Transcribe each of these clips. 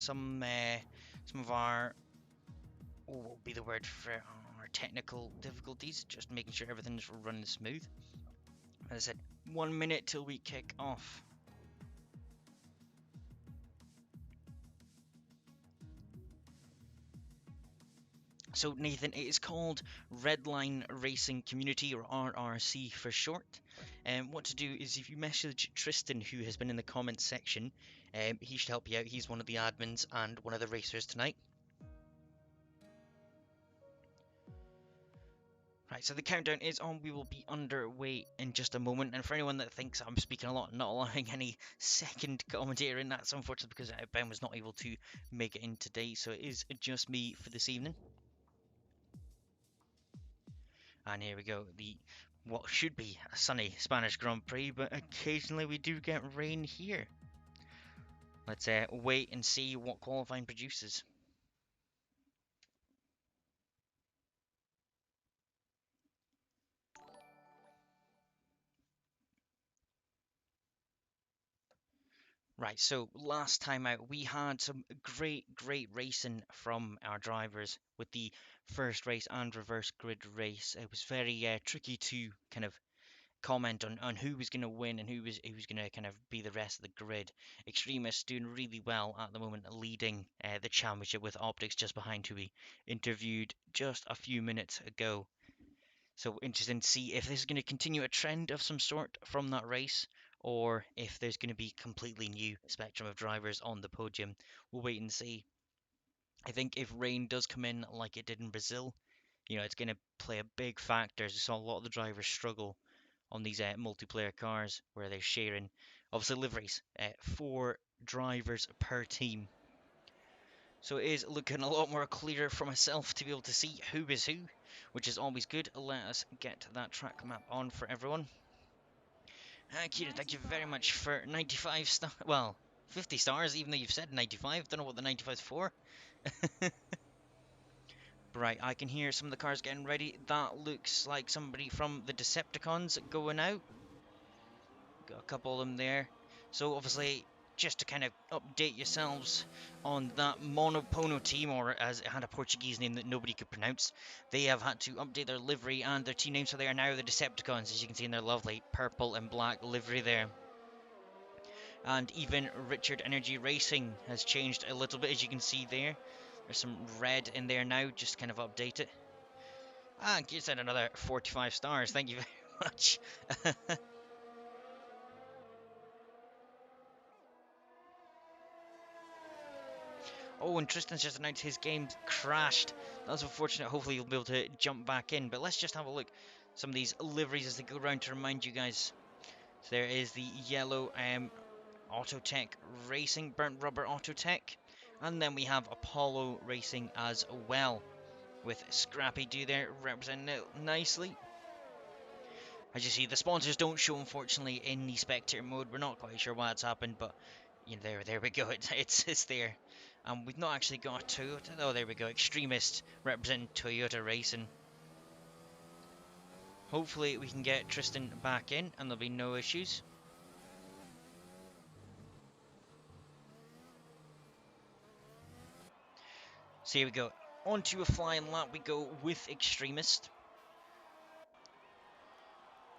some of our, what will be the word for our technical difficulties, just making sure everything's running smooth. As I said, 1 minute till we kick off. So Nathan, it is called Redline Racing Community, or RRC for short. And what to do is, if you message Tristan, who has been in the comments section, he should help you out. He's one of the admins and one of the racers tonight. Right, so the countdown is on. We will be underway in just a moment. And for anyone that thinks I'm speaking a lot and not allowing any second commentator in, that's unfortunately because Ben was not able to make it in today. So it is just me for this evening. And here we go, what should be a sunny Spanish Grand Prix, but occasionally we do get rain here. Let's wait and see what qualifying produces. Right, so last time out we had some great racing from our drivers with the first race and reverse grid race. It was very tricky to kind of comment on who was going to win and who was going to kind of be the rest of the grid. Extremists doing really well at the moment, leading the championship with Optics just behind, who we interviewed just a few minutes ago. So interesting to see if this is going to continue a trend of some sort from that race, or if there's going to be completely new spectrum of drivers on the podium. We'll wait and see. I think if rain does come in like it did in Brazil, it's going to play a big factor. As we saw a lot of the drivers struggle on these multiplayer cars where they're sharing, obviously, liveries, 4 drivers per team. So it is looking a lot more clear for myself to be able to see who is who, which is always good. Let us get that track map on for everyone. Kieran, thank you very much for 95 stars. Well, 50 stars, even though you've said 95. Don't know what the 95 is for. Right, I can hear some of the cars getting ready. That looks like somebody from the Decepticons going out. Got a couple of them there. So obviously, just to kind of update yourselves on that Monopono team, or as it had a Portuguese name that nobody could pronounce, they have had to update their livery and their team name, so they are now the Decepticons, as you can see in their lovely purple and black livery there. And even Richard Energy Racing has changed a little bit, as you can see there. There's some red in there now, just to kind of update it. And you said another 45 stars, thank you very much. Oh, and Tristan's just announced his game crashed. That's unfortunate. Hopefully he'll be able to jump back in. But let's just have a look. Some of these liveries as they go around to remind you guys. So there is the yellow Autotech Racing, Burnt Rubber Autotech. And then we have Apollo Racing as well, with Scrappy Doo there representing it nicely. As you see, the sponsors don't show, unfortunately, in the spectator mode. We're not quite sure why it's happened, but there we go. It's there. We've not actually got Toyota. Oh, there we go. Extremist representing Toyota Racing. Hopefully we can get Tristan back in and there'll be no issues. So here we go. Onto a flying lap we go with Extremist.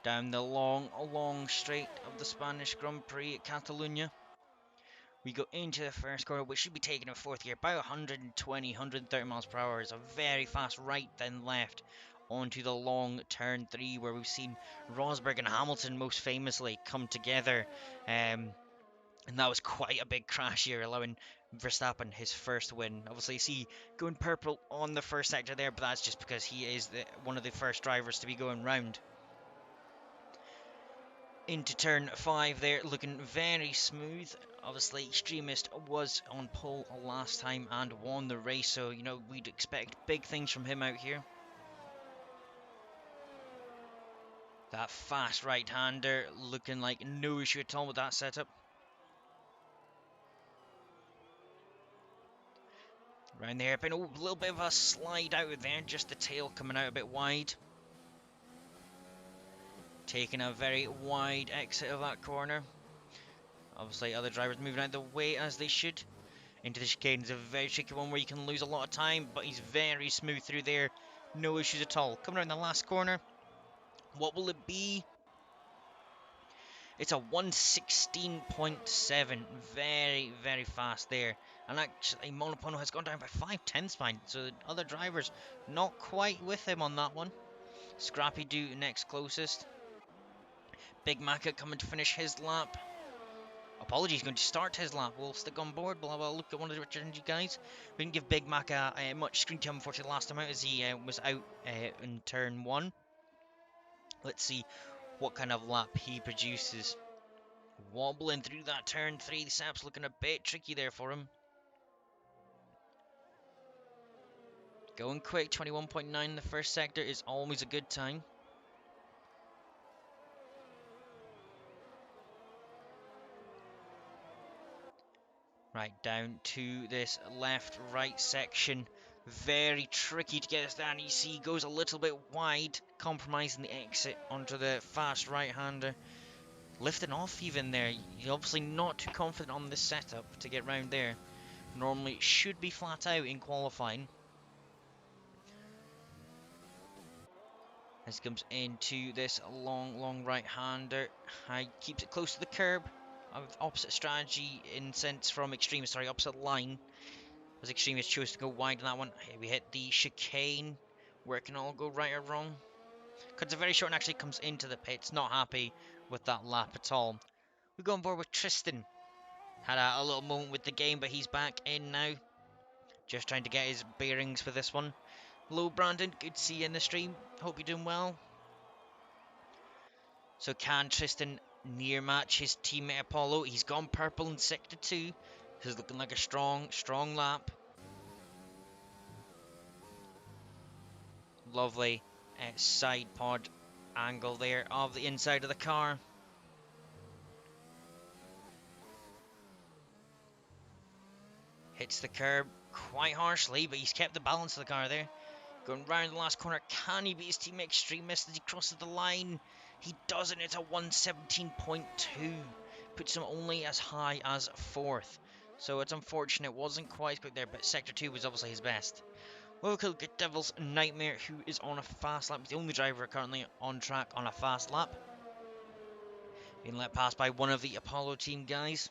Down the long straight of the Spanish Grand Prix at Catalunya. We go into the first corner, which should be taken in 4th gear, about 120, 130 miles per hour. It's a very fast right then left onto the long turn 3, where we've seen Rosberg and Hamilton most famously come together. And that was quite a big crash here, allowing Verstappen his first win. Obviously, you see going purple on the first sector there, but that's just because he is one of the first drivers to be going round. Into turn 5 there, looking very smooth. Obviously, Extremist was on pole last time and won the race, so, we'd expect big things from him out here. That fast right-hander looking like no issue at all with that setup. Around there, been a little bit of a slide out there, just the tail coming out a bit wide. Taking a very wide exit of that corner. Obviously, other drivers moving out of the way as they should. into the chicane. It's a very tricky one where you can lose a lot of time, but he's very smooth through there. No issues at all. Coming around the last corner, what will it be? It's a 116.7. Very, very fast there. And actually, Monopono has gone down by 5/10 points, so the other drivers not quite with him on that one. Scrappy Doo next closest. Big Macca coming to finish his lap. Apologies, going to start his lap. We'll stick on board. We'll have a look at one of the Richard guys. We didn't give Big Mac much screen time, unfortunately, last time out as he was out in turn 1. Let's see what kind of lap he produces. Wobbling through that turn 3. The sap's looking a bit tricky there for him. Going quick, 21.9 in the first sector is always a good time. Right, down to this left-right section. Very tricky to get us there, and you see goes a little bit wide, compromising the exit onto the fast right-hander. Lifting off even there. You're obviously not too confident on this setup to get round there. Normally it should be flat out in qualifying. As he comes into this long right-hander, keeps it close to the curb. Opposite strategy in sense from Extremist, sorry, opposite line. As Extremist chose to go wide on that one. Here we hit the chicane, where it can all go right or wrong. Cuts it very short and actually comes into the pits. Not happy with that lap at all. We go on board with Tristan. Had a little moment with the game, but he's back in now. Just trying to get his bearings for this one. Hello, Brandon. Good to see you in the stream. Hope you're doing well. So can Tristan near match his teammate Apollo? He's gone purple in Sector 2. This is looking like a strong lap. Lovely side pod angle there of the inside of the car. Hits the curb quite harshly, but he's kept the balance of the car there. Going round the last corner, can he beat his teammate Extremist as he crosses the line? He doesn't, it's a 117.2. Puts him only as high as 4th. So it's unfortunate, it wasn't quite quick there, but Sector 2 was obviously his best. We'll look at Devil's Nightmare, who is on a fast lap. He's the only driver currently on track on a fast lap. Being let pass by one of the Apollo team guys.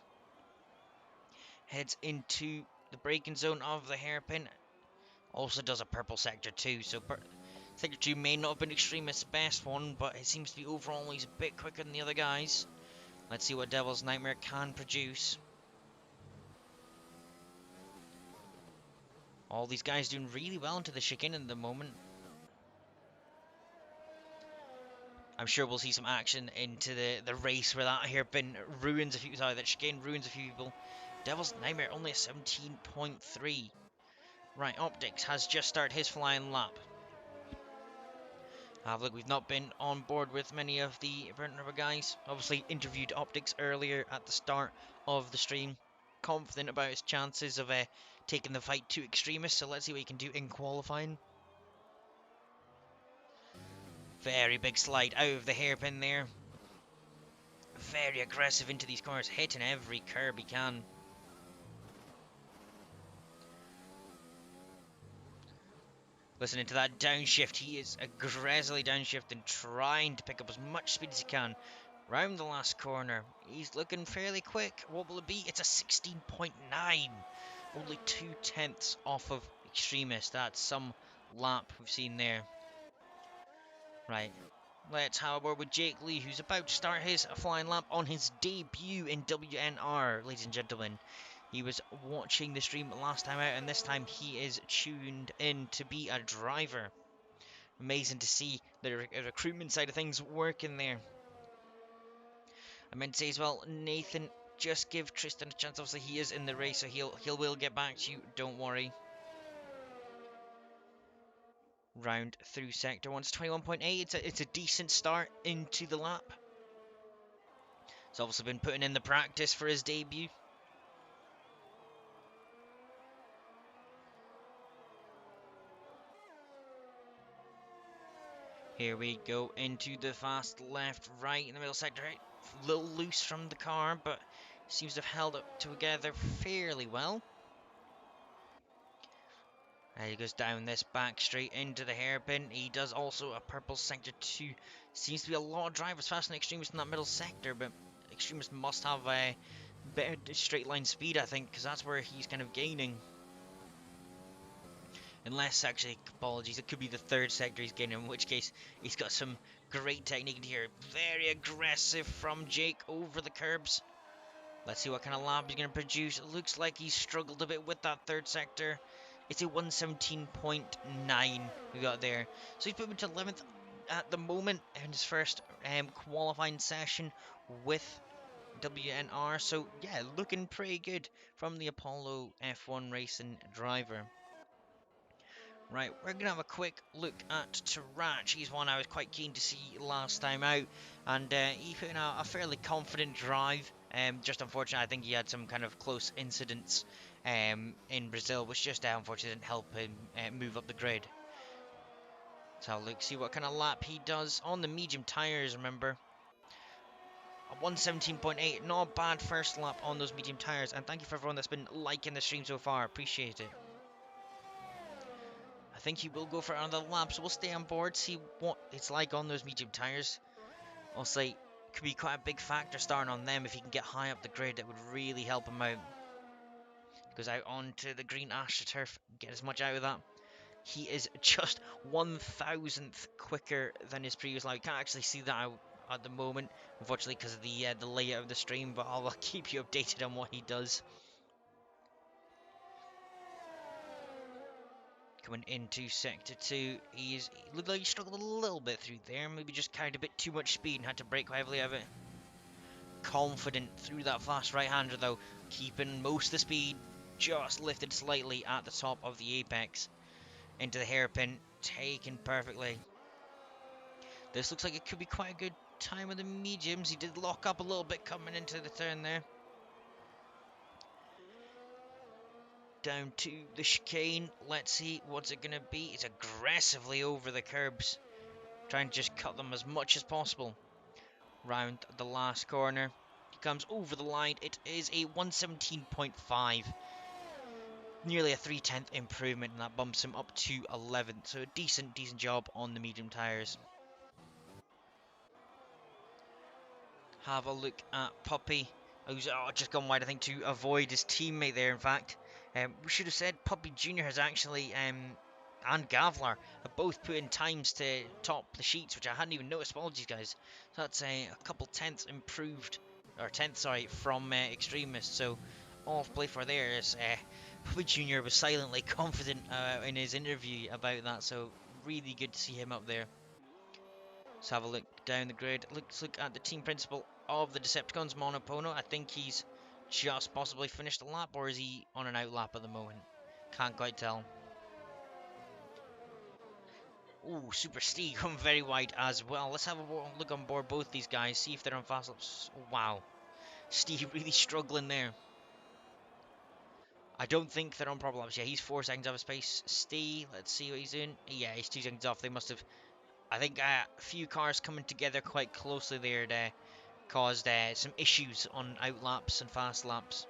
Heads into the braking zone of the hairpin. Also does a purple Sector 2, so Sector 2 may not have been Extremist's best one, but it seems to be overall he's a bit quicker than the other guys. Let's see what Devil's Nightmare can produce. All these guys doing really well into the chicane at the moment. I'm sure we'll see some action into the race where that hairpin ruins a few, sorry, that chicane ruins a few people. Devil's Nightmare only a 17.3. Right, Optics has just started his flying lap. Look, we've not been on board with many of the Burnt guys. Obviously interviewed Optics earlier at the start of the stream. Confident about his chances of taking the fight to Extremists, so let's see what he can do in qualifying. Very big slide out of the hairpin there. Very aggressive into these corners, hitting every curb he can. Listening to that downshift, he is aggressively downshifting, trying to pick up as much speed as he can. Round the last corner, he's looking fairly quick. What will it be? It's a 16.9. Only 2/10 off of Extremist. That's some lap we've seen there. Right, let's have a word with Jake Lee, who's about to start his flying lap on his debut in WNR, ladies and gentlemen. He was watching the stream last time out, and this time he is tuned in to be a driver. Amazing to see the recruitment side of things working there. I meant to say as well, Nathan, just give Tristan a chance. Obviously, he is in the race, so he will get back to you. Don't worry. Round through sector 1 to 21.8. It's a decent start into the lap. He's obviously been putting in the practice for his debut. Here we go into the fast left, right in the middle sector. A little loose from the car, but seems to have held it together fairly well. He goes down this back straight into the hairpin. He does also a purple sector 2. Seems to be a lot of drivers faster than Extremist in that middle sector, but Extremist must have a better straight line speed, I think, because that's where he's kind of gaining. Unless, actually, apologies, it could be the third sector he's gaining, in which case he's got some great technique here. Very aggressive from Jake over the curbs. Let's see what kind of lap he's going to produce. It looks like he's struggled a bit with that third sector. It's a 117.9 we got there. So he's put him to 11th at the moment in his first qualifying session with WNR. So yeah, looking pretty good from the Apollo F1 racing driver. Right, we're going to have a quick look at Tarach. He's one I was quite keen to see last time out, and he put in a fairly confident drive. Just unfortunately, I think he had some kind of close incidents in Brazil, which just unfortunately didn't help him move up the grid. So have a look, see what kind of lap he does on the medium tyres, remember. A 117.8, not a bad first lap on those medium tyres, and thank you for everyone that's been liking the stream so far, appreciate it. I think he will go for another lap, so we'll stay on board, see what it's like on those medium tyres. I'll say, could be quite a big factor starting on them if he can get high up the grid. That would really help him out. Goes out onto the green AstroTurf, get as much out of that. He is just 1,000th quicker than his previous lap. You can't actually see that at the moment, unfortunately, because of the layout of the stream, but I'll keep you updated on what he does. Coming into Sector 2, he looked like he struggled a little bit through there, maybe just carried a bit too much speed and had to brake quite heavily out of it. Confident through that fast right-hander though, keeping most of the speed, just lifted slightly at the top of the apex. Into the hairpin, taken perfectly. This looks like it could be quite a good time with the mediums. He did lock up a little bit coming into the turn there. Down to the chicane. Let's see what's it going to be. It's aggressively over the curbs. Trying to just cut them as much as possible. Round the last corner. He comes over the line. It is a 117.5. Nearly a 3/10 improvement, and that bumps him up to 11th. So a decent job on the medium tyres. Have a look at Puppy, who's just gone wide, I think, to avoid his teammate there, in fact. We should have said Puppy Jr. has actually, and Gavlar, have both put in times to top the sheets, which I hadn't even noticed. Apologies, guys. So that's a couple tenths improved, or tenths, sorry, from Extremist. So all to play for there is Puppy Jr. was silently confident in his interview about that, so really good to see him up there. Let's have a look down the grid. Let's look at the team principal of the Decepticons, Monopono. I think he's just possibly finished a lap, or is he on an out lap at the moment? Can't quite tell. Ooh, Super Steve come very wide as well. Let's have a look on board both these guys, see if they're on fast laps. Wow, Steve really struggling there. I don't think they're on proper laps. Yeah, he's 4 seconds off his pace. Steve, let's see what he's doing. Yeah, he's 2 seconds off. They must have, I think, a few cars coming together quite closely there to caused some issues on out laps and fast laps.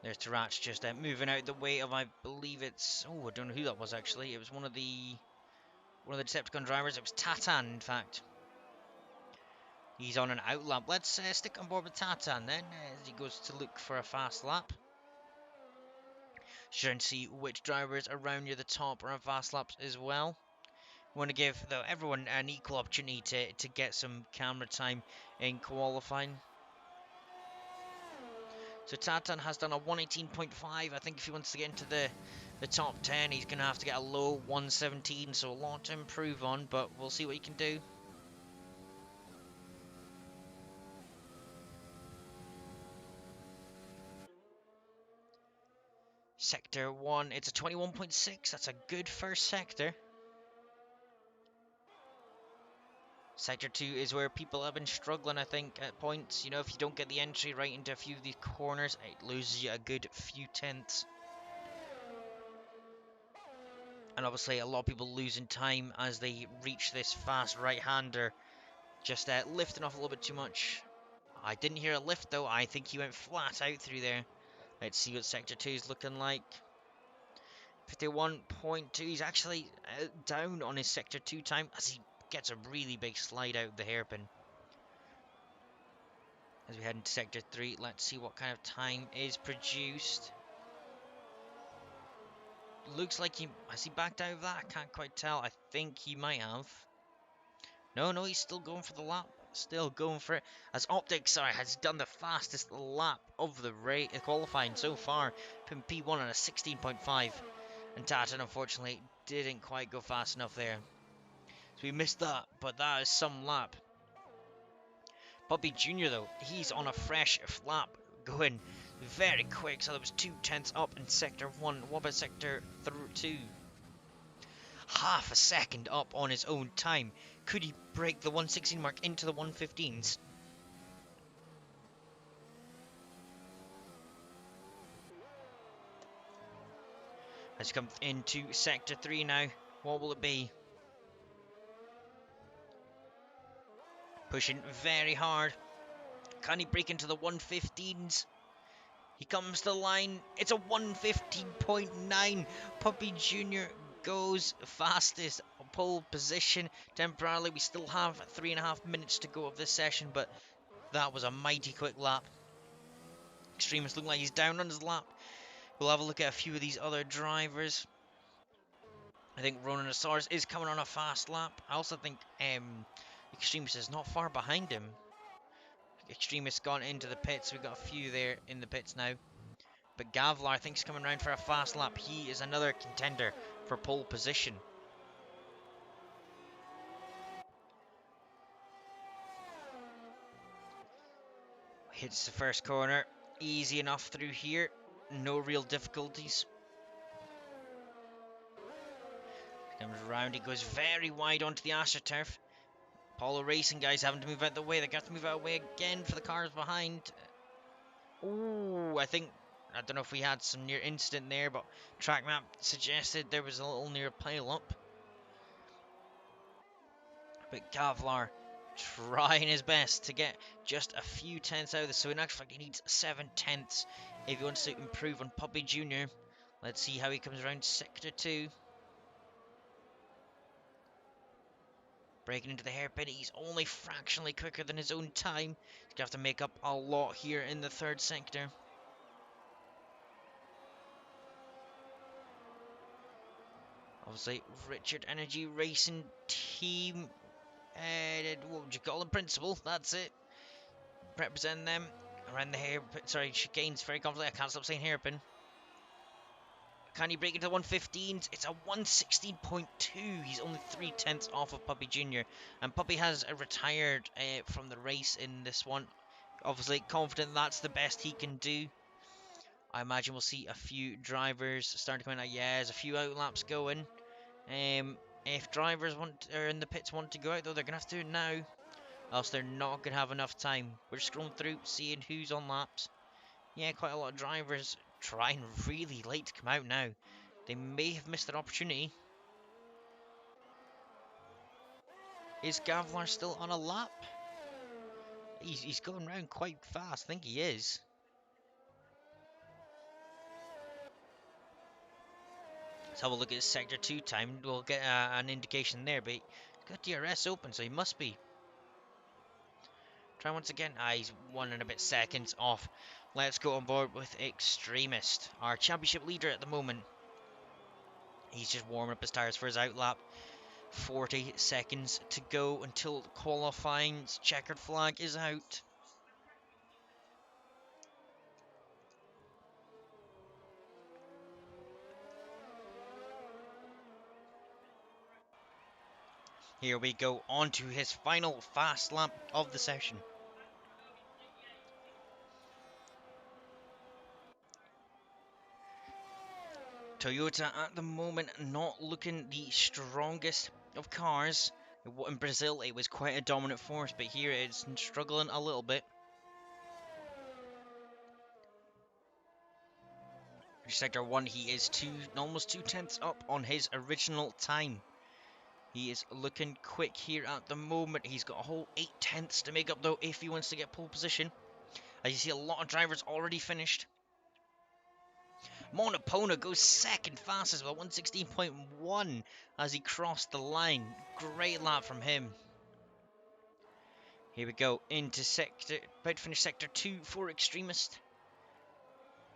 There's Tarach just moving out the way of, I believe it's, oh, I don't know who that was actually. It was one of the Decepticon drivers. It was Tatan, in fact. He's on an out lap. Let's stick on board with Tatan then, as he goes to look for a fast lap. Try and see which drivers around near the top are on fast laps as well. Want to give though everyone an equal opportunity to get some camera time in qualifying. So Tatan has done a 118.5. I think if he wants to get into the top 10, he's going to have to get a low 117. So a lot to improve on, but we'll see what he can do. Sector 1, it's a 21.6. That's a good first sector. Sector 2 is where people have been struggling, I think, at points. You know, if you don't get the entry right into a few of these corners, it loses you a good few tenths. And obviously a lot of people losing time as they reach this fast right-hander. Just lifting off a little bit too much. I didn't hear a lift though. I think he went flat out through there. Let's see what Sector 2 is looking like. 51.2. He's actually down on his Sector 2 time as he gets a really big slide out of the hairpin. As we head into Sector 3, let's see what kind of time is produced. Looks like has he backed out of that? I can't quite tell. I think he might have. No, he's still going for the lap. Still going for it. As Optic, has done the fastest lap of the qualifying so far. Putting P1 on a 16.5. And Tatan, unfortunately, didn't quite go fast enough there. So we missed that, but that is some lap. Puppy Jr., though, he's on a fresh lap going very quick. So there was 2/10 up in Sector 1. What about Sector 2? Half a second up on his own time. Could he break the 116 mark into the 115s? Has come into Sector 3 now. What will it be? Pushing very hard. Can he break into the 115s? He comes to the line. It's a 115.9. Puppy Jr. goes fastest pole position temporarily. We still have 3.5 minutes to go of this session, but that was a mighty quick lap. Extremist looking like he's down on his lap. We'll have a look at a few of these other drivers. I think Ronan Assaurs is coming on a fast lap. I also think Extremist is not far behind him. Extremist gone into the pits. We've got a few there in the pits now. But Gavlar, I think, is coming around for a fast lap. He is another contender for pole position. Hits the first corner. Easy enough through here. No real difficulties. Comes around. He goes very wide onto the AstroTurf. Apollo Racing guys having to move out the way. They got to move out of the way again for the cars behind. Ooh, I don't know if we had some near incident there, but track map suggested there was a little near pile up. But Gavlar trying his best to get just a few tenths out of this. So in actual fact, he needs 7 tenths if he wants to improve on Puppy Jr. Let's see how he comes around Sector 2. Breaking into the hairpin, he's only fractionally quicker than his own time. He's going to have to make up a lot here in the third sector. Obviously, Richard Energy Racing Team. What would you call them? Principal, that's it. Representing them around the hairpin. Sorry, chicane's very confident. I can't stop saying hairpin. Can he break into the 115s? It's a 116.2. He's only 3 tenths off of Puppy Jr. And Puppy has retired from the race in this one. Obviously, confident that's the best he can do. I imagine we'll see a few drivers starting to come in. Yeah, there's a few outlaps going. If drivers are in the pits want to go out, though, they're going to have to do it now. Else they're not going to have enough time. We're just scrolling through, seeing who's on laps. Yeah, quite a lot of drivers trying really late to come out now. They may have missed their opportunity. Is Gavlar still on a lap? He's going around quite fast. I think he is. Let's have a look at his Sector 2 time. We'll get an indication there, but he's got DRS open, so he must be. Try once again. He's 1 seconds off. Let's go on board with Extremist, our championship leader at the moment. He's just warming up his tyres for his outlap. 40 seconds to go until qualifying's checkered flag is out. Here we go, on to his final fast lap of the session. Toyota at the moment not looking the strongest of cars. In Brazil it was quite a dominant force, but here it's struggling a little bit. Sector 1, he is almost 2 tenths up on his original time. He is looking quick here at the moment. He's got a whole 8/10 to make up though if he wants to get pole position. As you see, a lot of drivers already finished. Monopona goes second fastest with 116.1 as he crossed the line. Great lap from him. Here we go into sector, about to finish sector 2 for Extremist.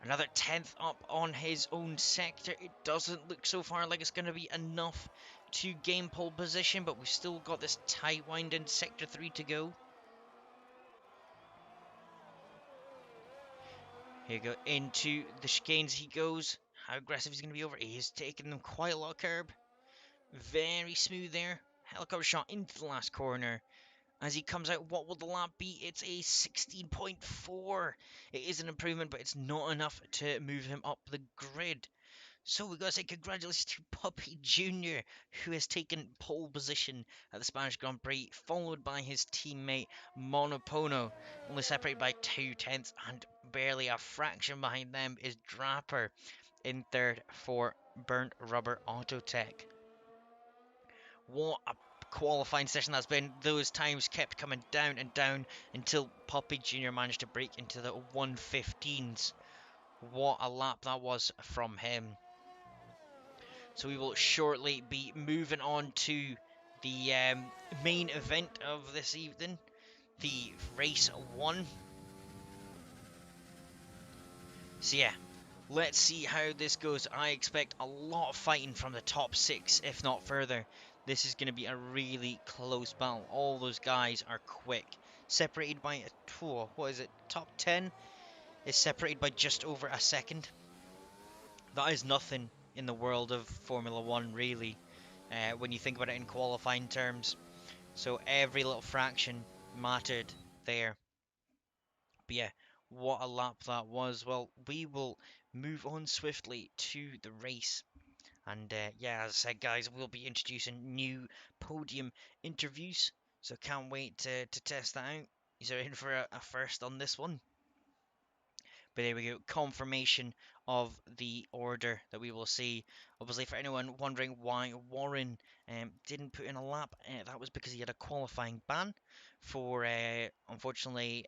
Another 10th up on his own sector. It doesn't look so far like it's going to be enough to gain pole position, but we've still got this tight wind in sector 3 to go. Here we go into the chicanes he goes. How aggressive is he going to be over? He is taking them quite a lot of curb. Very smooth there. Helicopter shot into the last corner. As he comes out, what will the lap be? It's a 16.4. It is an improvement, but it's not enough to move him up the grid. So we've got to say congratulations to Puppy Jr., who has taken pole position at the Spanish Grand Prix, followed by his teammate Monopono, only separated by 2/10, and barely a fraction behind them is Draper in third for Burnt Rubber Autotech. What a qualifying session that's been. Those times kept coming down and down until Puppy Jr. managed to break into the 1:15s. What a lap that was from him. So we will shortly be moving on to the main event of this evening, the race 1. So yeah, let's see how this goes. I expect a lot of fighting from the top 6, if not further. This is going to be a really close battle. All those guys are quick. Separated by a, what is it, top 10 is separated by just over a second. That is nothing in the world of Formula 1, really, when you think about it in qualifying terms. So every little fraction mattered there. But yeah, what a lap that was. Well, we will move on swiftly to the race. And yeah, as I said, guys, we'll be introducing new podium interviews. So can't wait to test that out. You're in for a first on this one. But there we go, confirmation of the order that we will see. Obviously, for anyone wondering why Warren didn't put in a lap, that was because he had a qualifying ban for, unfortunately,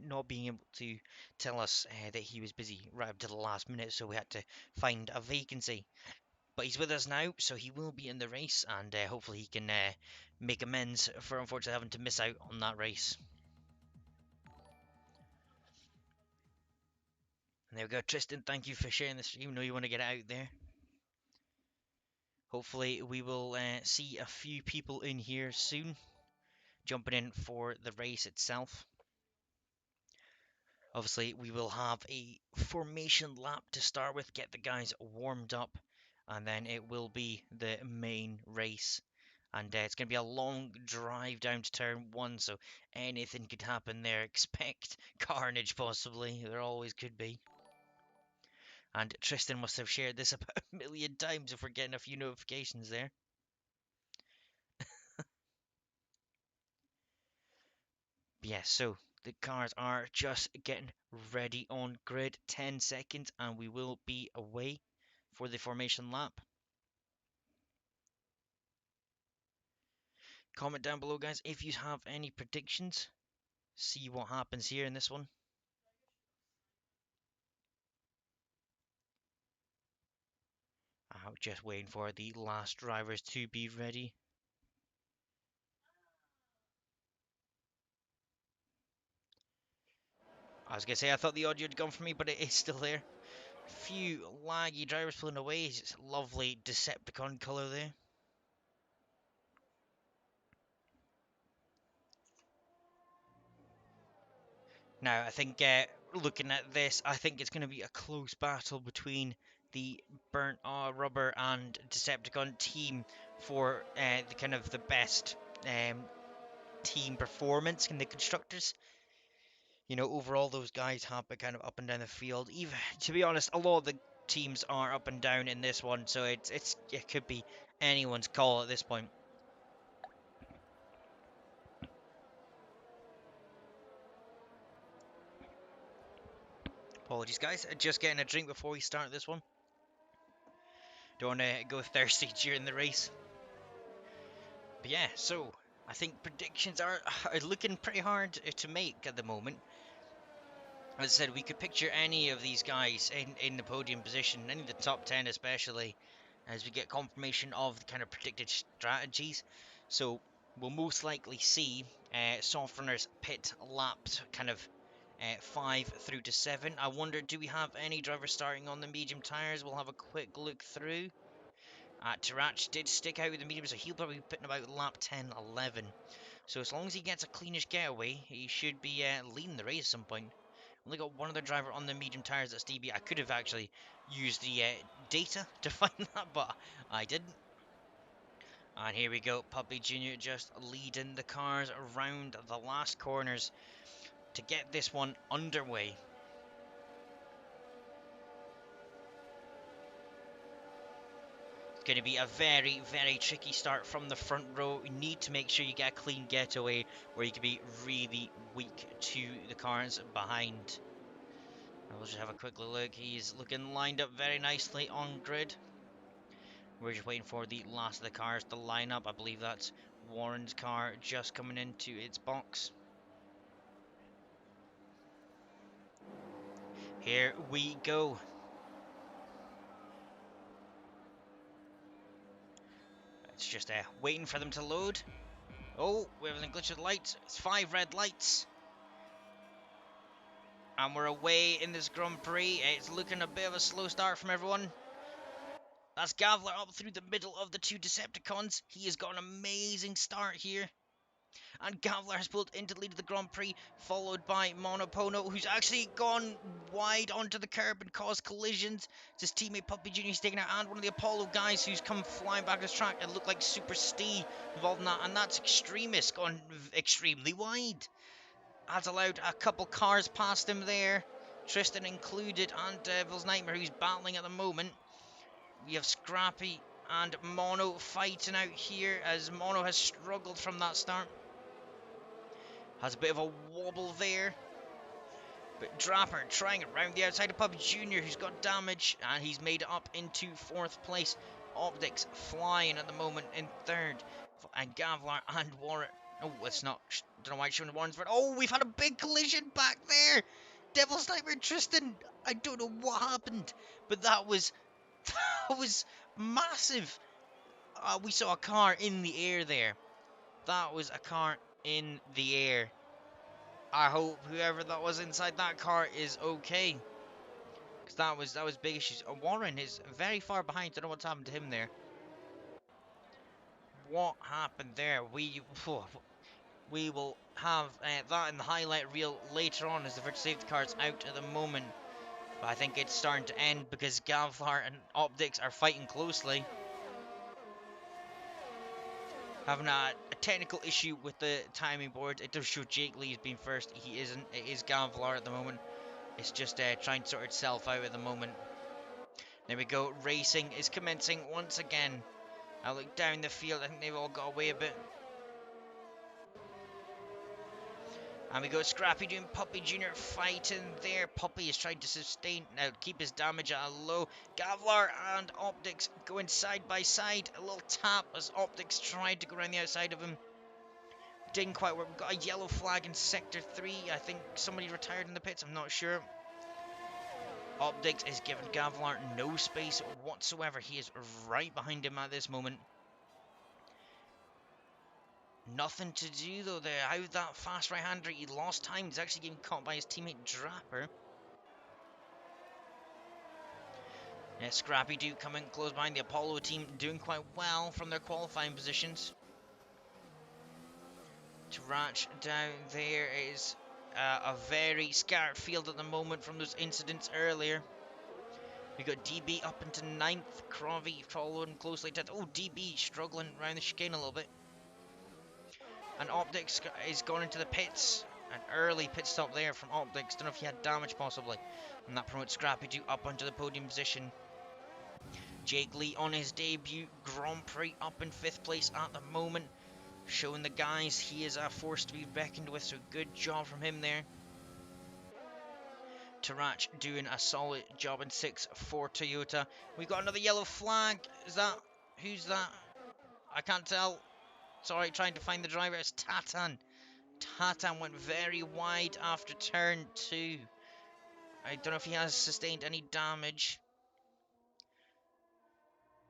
not being able to tell us that he was busy right up to the last minute, so we had to find a vacancy. But he's with us now, so he will be in the race, and hopefully he can make amends for unfortunately having to miss out on that race. And there we go, Tristan, thank you for sharing the stream. I know you want to get it out there. Hopefully we will see a few people in here soon, jumping in for the race itself. Obviously we will have a formation lap to start with, get the guys warmed up, and then it will be the main race. And it's going to be a long drive down to turn 1, so anything could happen there. Expect carnage, possibly. There always could be. And Tristan must have shared this about a million times if we're getting a few notifications there. Yeah, so the cars are just getting ready on grid. 10 seconds and we will be away for the formation lap. Comment down below, guys, if you have any predictions. See what happens here in this one. I'm just waiting for the last drivers to be ready. I was going to say, I thought the audio had gone for me, but it is still there. Few laggy drivers pulling away. It's lovely Decepticon colour there. Now, I think looking at this, I think it's going to be a close battle between the Burnt Rubber and Decepticon team for the kind of the best team performance in the constructors. You know, overall, those guys have been kind of up and down the field. Even to be honest, a lot of the teams are up and down in this one, so it could be anyone's call at this point. Apologies, guys. Just getting a drink before we start this one. Don't want to go thirsty during the race. But yeah, so I think predictions are looking pretty hard to make at the moment. As I said, we could picture any of these guys in the podium position, any of the top 10 especially, as we get confirmation of the kind of predicted strategies. So we'll most likely see Softener's pit lapped kind of 5 through to 7. I wonder, do we have any drivers starting on the medium tyres? We'll have a quick look through. Tarach did stick out with the medium, so he'll probably be pitting about lap 10, 11. So as long as he gets a cleanish getaway, he should be leading the race at some point. Only got one other driver on the medium tyres, that's DB. I could have actually used the data to find that, but I didn't. And here we go, Puppy Jr. just leading the cars around the last corners to get this one underway. It's going to be a very, very tricky start from the front row. You need to make sure you get a clean getaway, or you can be really weak to the cars behind. We'll just have a quick look. He's looking lined up very nicely on grid. We're just waiting for the last of the cars to line up. I believe that's Warren's car just coming into its box. Here we go. It's just waiting for them to load. Oh, we have a glitch with lights. It's 5 red lights. And we're away in this Grand Prix. It's looking a bit of a slow start from everyone. That's Gavler up through the middle of the 2 Decepticons. He has got an amazing start here. And Gavler has pulled into the lead of the Grand Prix, followed by Monopono, who's actually gone wide onto the curb and caused collisions. It's his teammate Puppy Jr. He's taken out, and one of the Apollo guys who's come flying back to the track. It looked like Super Steve involved in that, and that's Extremist gone extremely wide. Has allowed a couple cars past him there, Tristan included, and Devil's Nightmare, who's battling at the moment. We have Scrappy and Mono fighting out here, as Mono has struggled from that start. Has a bit of a wobble there. But Draper trying it round the outside of Puppy Jr., who's got damage, and he's made it up into 4th place. Optics flying at the moment in 3rd. And Gavlar and Warren. Oh, it's not. Don't know why it's showing Warren's. But oh, we've had a big collision back there. Devil's Nightmare Tristan. I don't know what happened, but that was massive. We saw a car in the air there. That was a car in the air. I hope whoever that was inside that car is okay, because that was big issues. Warren is very far behind. Don't know what's happened to him there. What happened there? We will have that in the highlight reel later on, as the virtual safety car's out at the moment. But I think it's starting to end because Gavlar and Optics are fighting closely. Having a technical issue with the timing board. It does show Jake Lee has been first. He isn't. It is Gavlar at the moment. It's just trying to sort itself out at the moment. There we go. Racing is commencing once again. I look down the field. I think they've all got away a bit. And we go Scrappy doing Puppy Jr. fighting there. Puppy is trying to sustain, now keep his damage at a low. Gavlar and Optics going side by side. A little tap as Optics tried to go around the outside of him. Didn't quite work. We've got a yellow flag in Sector 3. I think somebody retired in the pits. I'm not sure. Optics is giving Gavlar no space whatsoever. He is right behind him at this moment. Nothing to do though there. How that fast right-hander, he lost time. He's actually getting caught by his teammate Draper. Yeah, Scrappy Doo coming close behind the Apollo team, doing quite well from their qualifying positions. Tarach down there is a very scarred field at the moment from those incidents earlier. We got DB up into 9th, Crovey following closely 10th. Oh, DB struggling around the chicane a little bit. And Optics is going into the pits. An early pit stop there from Optics. Don't know if he had damage possibly. And that promotes Scrappy Doo up onto the podium position. Jake Lee on his debut Grand Prix up in 5th place at the moment. Showing the guys he is a force to be reckoned with. So good job from him there. Tarach doing a solid job in 6th for Toyota. We've got another yellow flag. Is that... Who's that? I can't tell. Sorry, trying to find the driver. It's Tatan. Tatan went very wide after turn 2. I don't know if he has sustained any damage.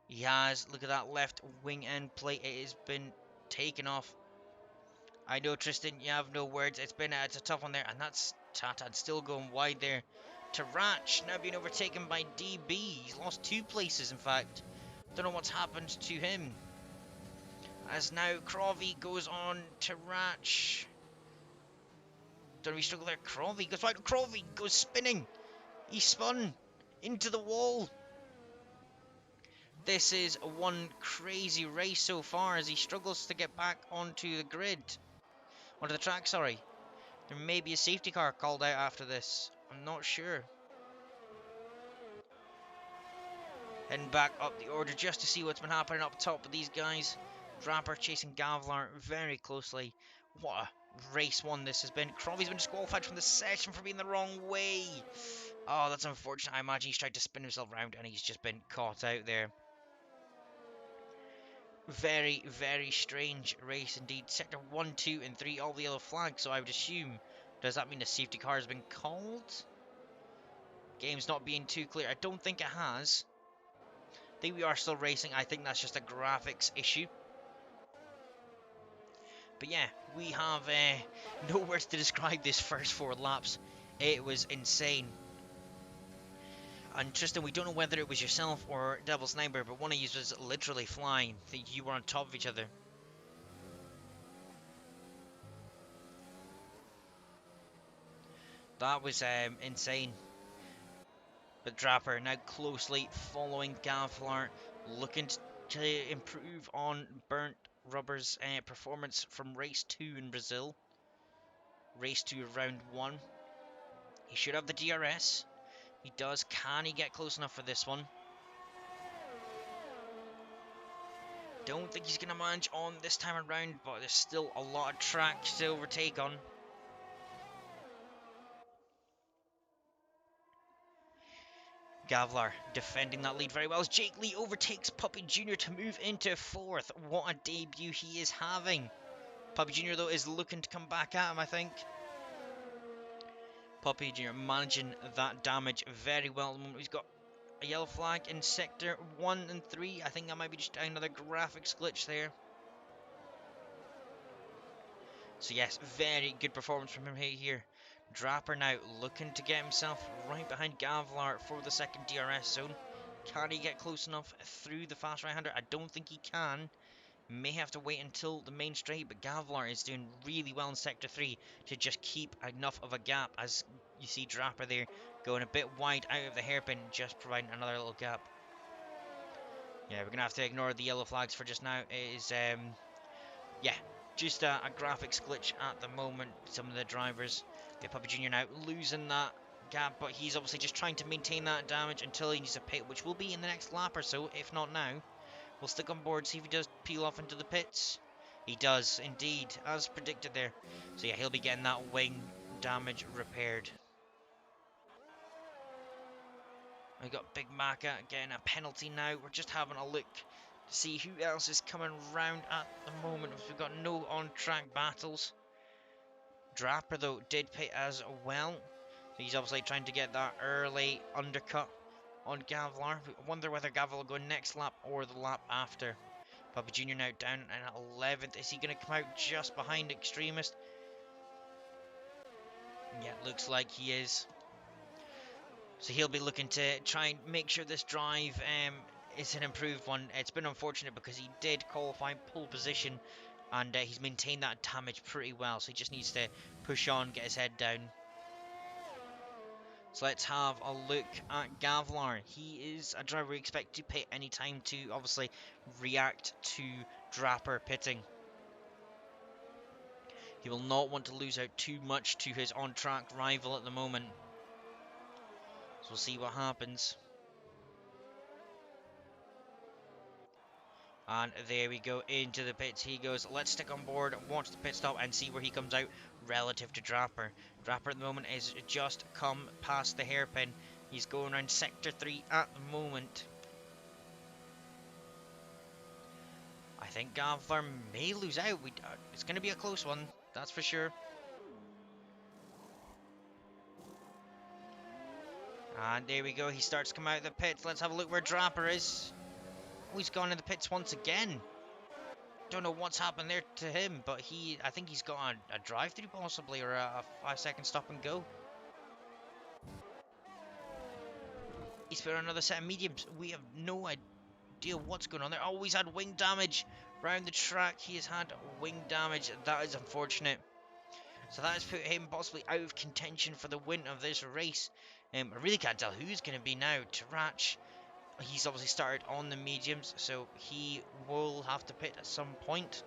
He has. Look at that left wing end plate. It has been taken off. I know, Tristan, you have no words. It's a tough one there. And that's Tatan still going wide there. Tarach now being overtaken by DB. He's lost 2 places, in fact. Don't know what's happened to him. As now Crovey goes on Tarach. Don't know if he struggled there. Crovey goes wide. Crovey goes spinning. He spun into the wall. This is one crazy race so far as he struggles to get back onto the grid. Onto the track, sorry. There may be a safety car called out after this. I'm not sure. Heading back up the order just to see what's been happening up top with these guys. Draper chasing Gavlar very closely. What a race one this has been. Crovey's been disqualified from the session for being the wrong way. Oh, that's unfortunate. I imagine he's tried to spin himself around and he's just been caught out there. Very, very strange race indeed. Sector 1, 2, and 3, all the yellow flags, so I would assume. Does that mean a safety car has been called? Game's not being too clear. I don't think it has. I think we are still racing. I think that's just a graphics issue. But yeah, we have no words to describe this first 4 laps. It was insane. And Tristan, we don't know whether it was yourself or Devil Sniper, but one of you was literally flying. I think you were on top of each other. That was insane. But Draper now closely following Gavlar, looking to improve on Burnt Rubber's performance from race 2 in Brazil. Race 2 of round 1. He should have the DRS. He does. Can he get close enough for this one? Don't think he's going to manage on this time around, but there's still a lot of track to overtake on. Gavlar defending that lead very well as Jake Lee overtakes Puppy Jr. to move into 4th. What a debut he is having. Puppy Jr. though is looking to come back at him, I think. Puppy Jr. managing that damage very well at the moment. He's got a yellow flag in sector 1 and 3. I think that might be just another graphics glitch there. So yes, very good performance from him here. Draper now looking to get himself right behind Gavlar for the second DRS zone. Can he get close enough through the fast right-hander? I don't think he can. May have to wait until the main straight, but Gavlar is doing really well in sector 3 to just keep enough of a gap, as you see Draper there going a bit wide out of the hairpin, just providing another little gap. Yeah, we're going to have to ignore the yellow flags for just now. It is, yeah, just a graphics glitch at the moment. Some of the drivers, Puppy Jr. now losing that gap, but he's obviously just trying to maintain that damage until he needs a pit, which will be in the next lap or so, if not now. We'll stick on board, see if he does peel off into the pits. He does, indeed, as predicted there. So yeah, he'll be getting that wing damage repaired. We got Big Maka getting a penalty now. We're just having a look to see who else is coming round at the moment. We've got no on-track battles. Draper, though, did pit as well. So he's obviously trying to get that early undercut on Gavlar. I wonder whether Gavlar will go next lap or the lap after. Puppy Jr. now down at 11th. Is he going to come out just behind Extremist? Yeah, looks like he is. So he'll be looking to try and make sure this drive is an improved one. It's been unfortunate because he did qualify pole position and he's maintained that damage pretty well. So he just needs to push on, get his head down. So let's have a look at Gavlar. He is a driver we expect to pit any time to obviously react to Draper pitting. He will not want to lose out too much to his on-track rival at the moment. So we'll see what happens. And there we go, into the pits he goes. Let's stick on board, watch the pit stop and see where he comes out relative to Draper. Draper at the moment is just come past the hairpin. He's going around sector 3 at the moment. I think Gavlar may lose out. It's going to be a close one, that's for sure. And there we go. He starts to come out of the pits. Let's have a look where Draper is. Oh, he's gone in the pits once again. Don't know what's happened there to him, but I think he's got a drive-through possibly, or a 5-second stop and go. He's put on another set of mediums. We have no idea what's going on there. Oh, he's had wing damage around the track. He has had wing damage. That is unfortunate. So that has put him possibly out of contention for the win of this race. I really can't tell who's going to be now. Tarach, he's obviously started on the mediums, so he will have to pit at some point.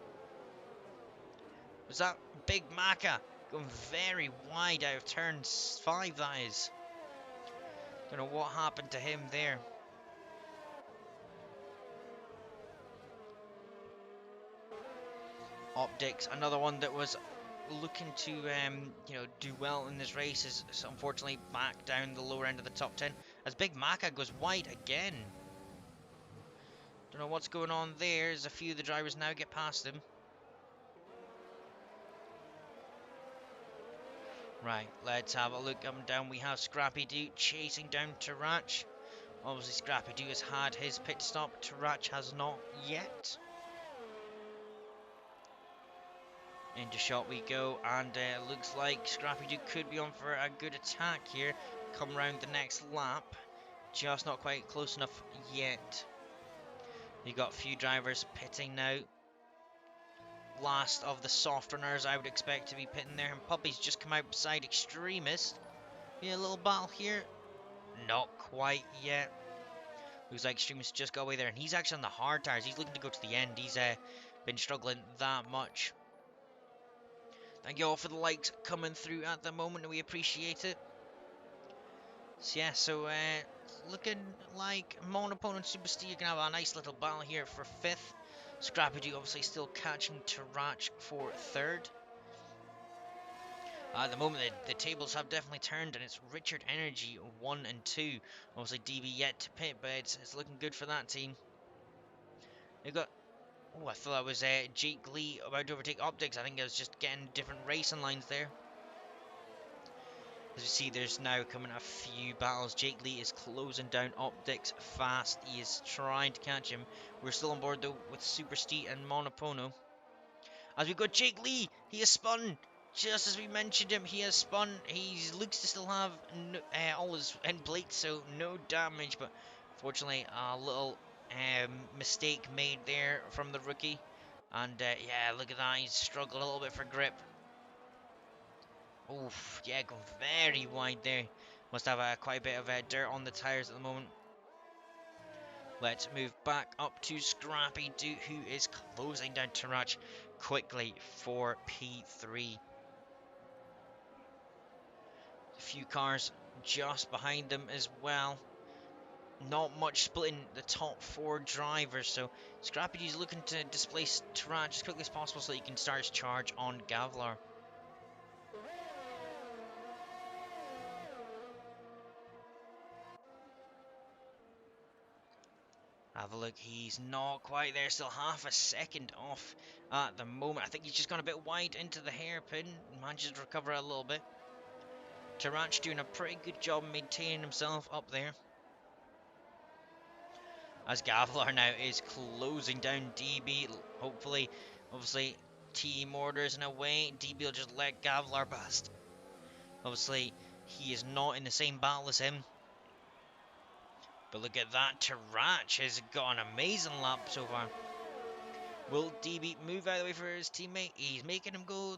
Was that Big Maka going very wide out of turn 5, that is. Don't know what happened to him there. Optics, another one that was looking to do well in this race, is unfortunately back down the lower end of the top 10 as Big Maka goes wide again. Don't know what's going on there, as a few of the drivers now get past him. Right, let's have a look up and down. We have Scrappy Doo chasing down Tarach. Obviously Scrappy Doo has had his pit stop, Tarach has not yet. Into shot we go, and looks like Scrappy Doo could be on for a good attack here. Come round the next lap. Just not quite close enough yet. You've got a few drivers pitting now. Last of the soft runners I would expect to be pitting there. And Puppy's just come out beside Extremist. Be a little battle here. Not quite yet. Looks like Extremist just got away there. And he's actually on the hard tires. He's looking to go to the end. He's been struggling that much. Thank you all for the likes coming through at the moment, and we appreciate it. So yeah, looking like Monopono and Super Steve are going to have a nice little battle here for 5th. Scrappy Doo obviously still catching Tarach for 3rd. At the moment, the tables have definitely turned, and it's Richard Energy 1 and 2. Obviously, DB yet to pit, but it's looking good for that team. They've got... Oh, I thought that was Jake Lee about to overtake Optics. I think I was just getting different racing lines there. As you see, there's now coming a few battles. Jake Lee is closing down Optics fast. He is trying to catch him. We're still on board, though, with Super Steve and Monopono. As we got Jake Lee, he has spun. Just as we mentioned him, he has spun. He looks to still have all his end plates, so no damage. But fortunately, a little mistake made there from the rookie. And yeah, look at that. He's struggled a little bit for grip. Oof, yeah, going very wide there. Must have quite a bit of dirt on the tyres at the moment. Let's move back up to Scrappy Doo, who is closing down Tarach quickly for P3. A few cars just behind them as well. Not much splitting the top 4 drivers, so Scrappy Doo's looking to displace Tarach as quickly as possible so he can start his charge on Gavlar. Have a look, he's not quite there, still half a second off at the moment. I think he's just gone a bit wide into the hairpin, manages to recover a little bit. Tarach doing a pretty good job maintaining himself up there. As Gavlar now is closing down DB, hopefully, obviously, team orders in a way. DB will just let Gavlar past. Obviously, he is not in the same battle as him. But look at that, Tarach has got an amazing lap so far. Will DB move out of the way for his teammate? He's making him go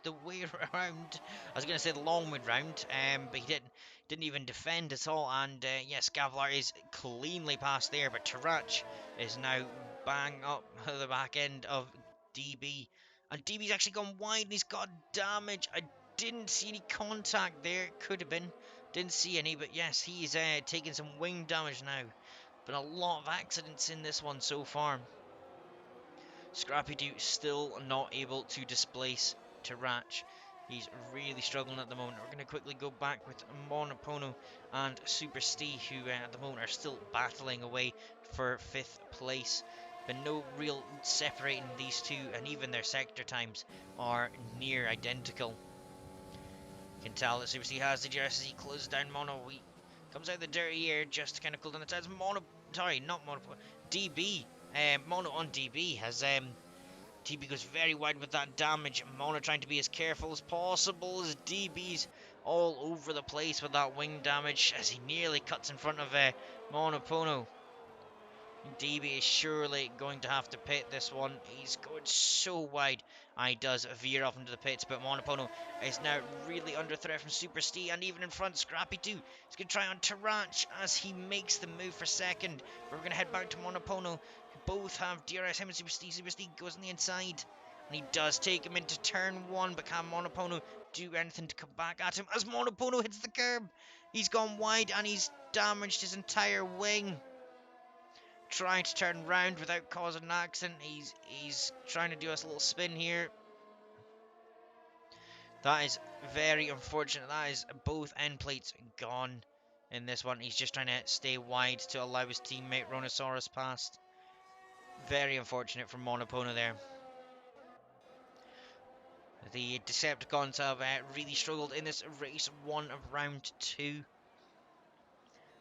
the way around. I was going to say the long way round, but he didn't even defend at all. And yes, Gavlar is cleanly past there, but Tarach is now bang up the back end of DB. And DB's actually gone wide and he's got damage. I didn't see any contact there. Could have been. Didn't see any, but yes, he's taking some wing damage now. Been a lot of accidents in this one so far. Scrappy Doo still not able to displace Tarach. He's really struggling at the moment. We're going to quickly go back with Monopono and Super Steve, who at the moment are still battling away for 5th place. but no real separating these two, and even their sector times are near identical. You can tell that Super C has the DRS as he closes down Mono. He comes out the dirty air just to kind of cool down the tires. Mono, sorry, not Mono, DB. Mono on DB has DB goes very wide with that damage. Mono trying to be as careful as possible as DB's all over the place with that wing damage as he nearly cuts in front of Monopono. DB is surely going to have to pit this one. He's going so wide. He does veer off into the pits, but Monopono is now really under threat from Super Steve, and even in front, Scrappy too. He's going to try on Tarach as he makes the move for second. But we're going to head back to Monopono, who both have DRS, him and Super Steve. Super Steve goes on the inside, and he does take him into turn one, but can Monopono do anything to come back at him as Monopono hits the curb? He's gone wide, and he's damaged his entire wing. Trying to turn round without causing an accident. He's trying to do us a little spin here. That is very unfortunate. That is both end plates gone in this one. He's just trying to stay wide to allow his teammate Rhinosaurus past. Very unfortunate from Monopono there. The Decepticons have really struggled in this race one of round two.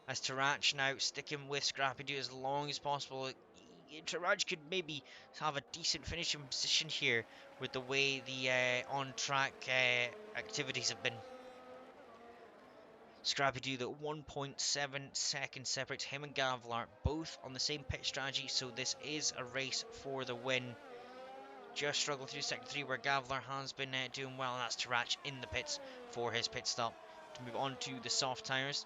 As Tarach now sticking with Scrappy Doo as long as possible. Tarach could maybe have a decent finishing position here with the way the on-track activities have been. Scrappy Doo, that 1.7 seconds separates him and Gavlar, both on the same pit strategy, so this is a race for the win. Just struggled through sector 3 where Gavlar has been doing well, and that's Tarach in the pits for his pit stop. To move on to the soft tyres.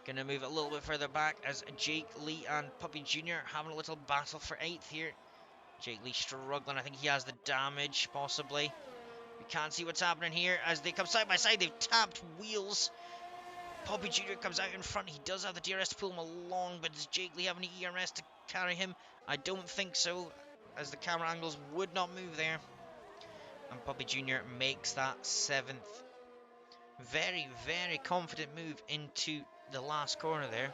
Gonna move a little bit further back as Jake Lee and Puppy Jr. having a little battle for 8th here. Jake Lee struggling. I think he has the damage, possibly. We can't see what's happening here as they come side by side. They've tapped wheels. Puppy Jr. comes out in front. He does have the DRS to pull him along, but does Jake Lee have any ERS to carry him? I don't think so, as the camera angles would not move there. And Puppy Jr. makes that 7th. Very, very confident move into the last corner there.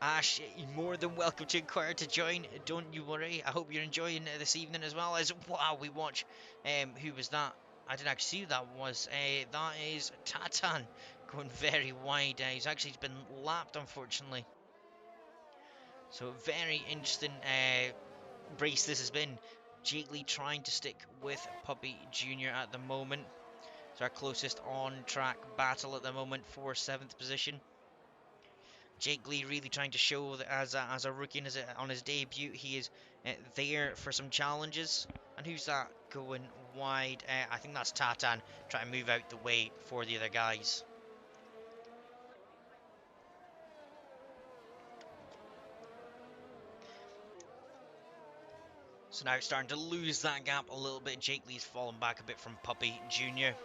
Ash, you're more than welcome to inquire to join. Don't you worry. I hope you're enjoying this evening as well. As wow, we watch. Who was that? I didn't actually see who that was. That is Tatan going very wide. He's actually been lapped, unfortunately. So very interesting race this has been. Jake Lee trying to stick with Puppy Jr. at the moment. It's our closest on-track battle at the moment for 7th position. Jake Lee really trying to show that as a rookie and on his debut, he is there for some challenges. And who's that going wide? I think that's Tatan trying to move out the way for the other guys. So now it's starting to lose that gap a little bit. Jake Lee's fallen back a bit from Puppy Jr.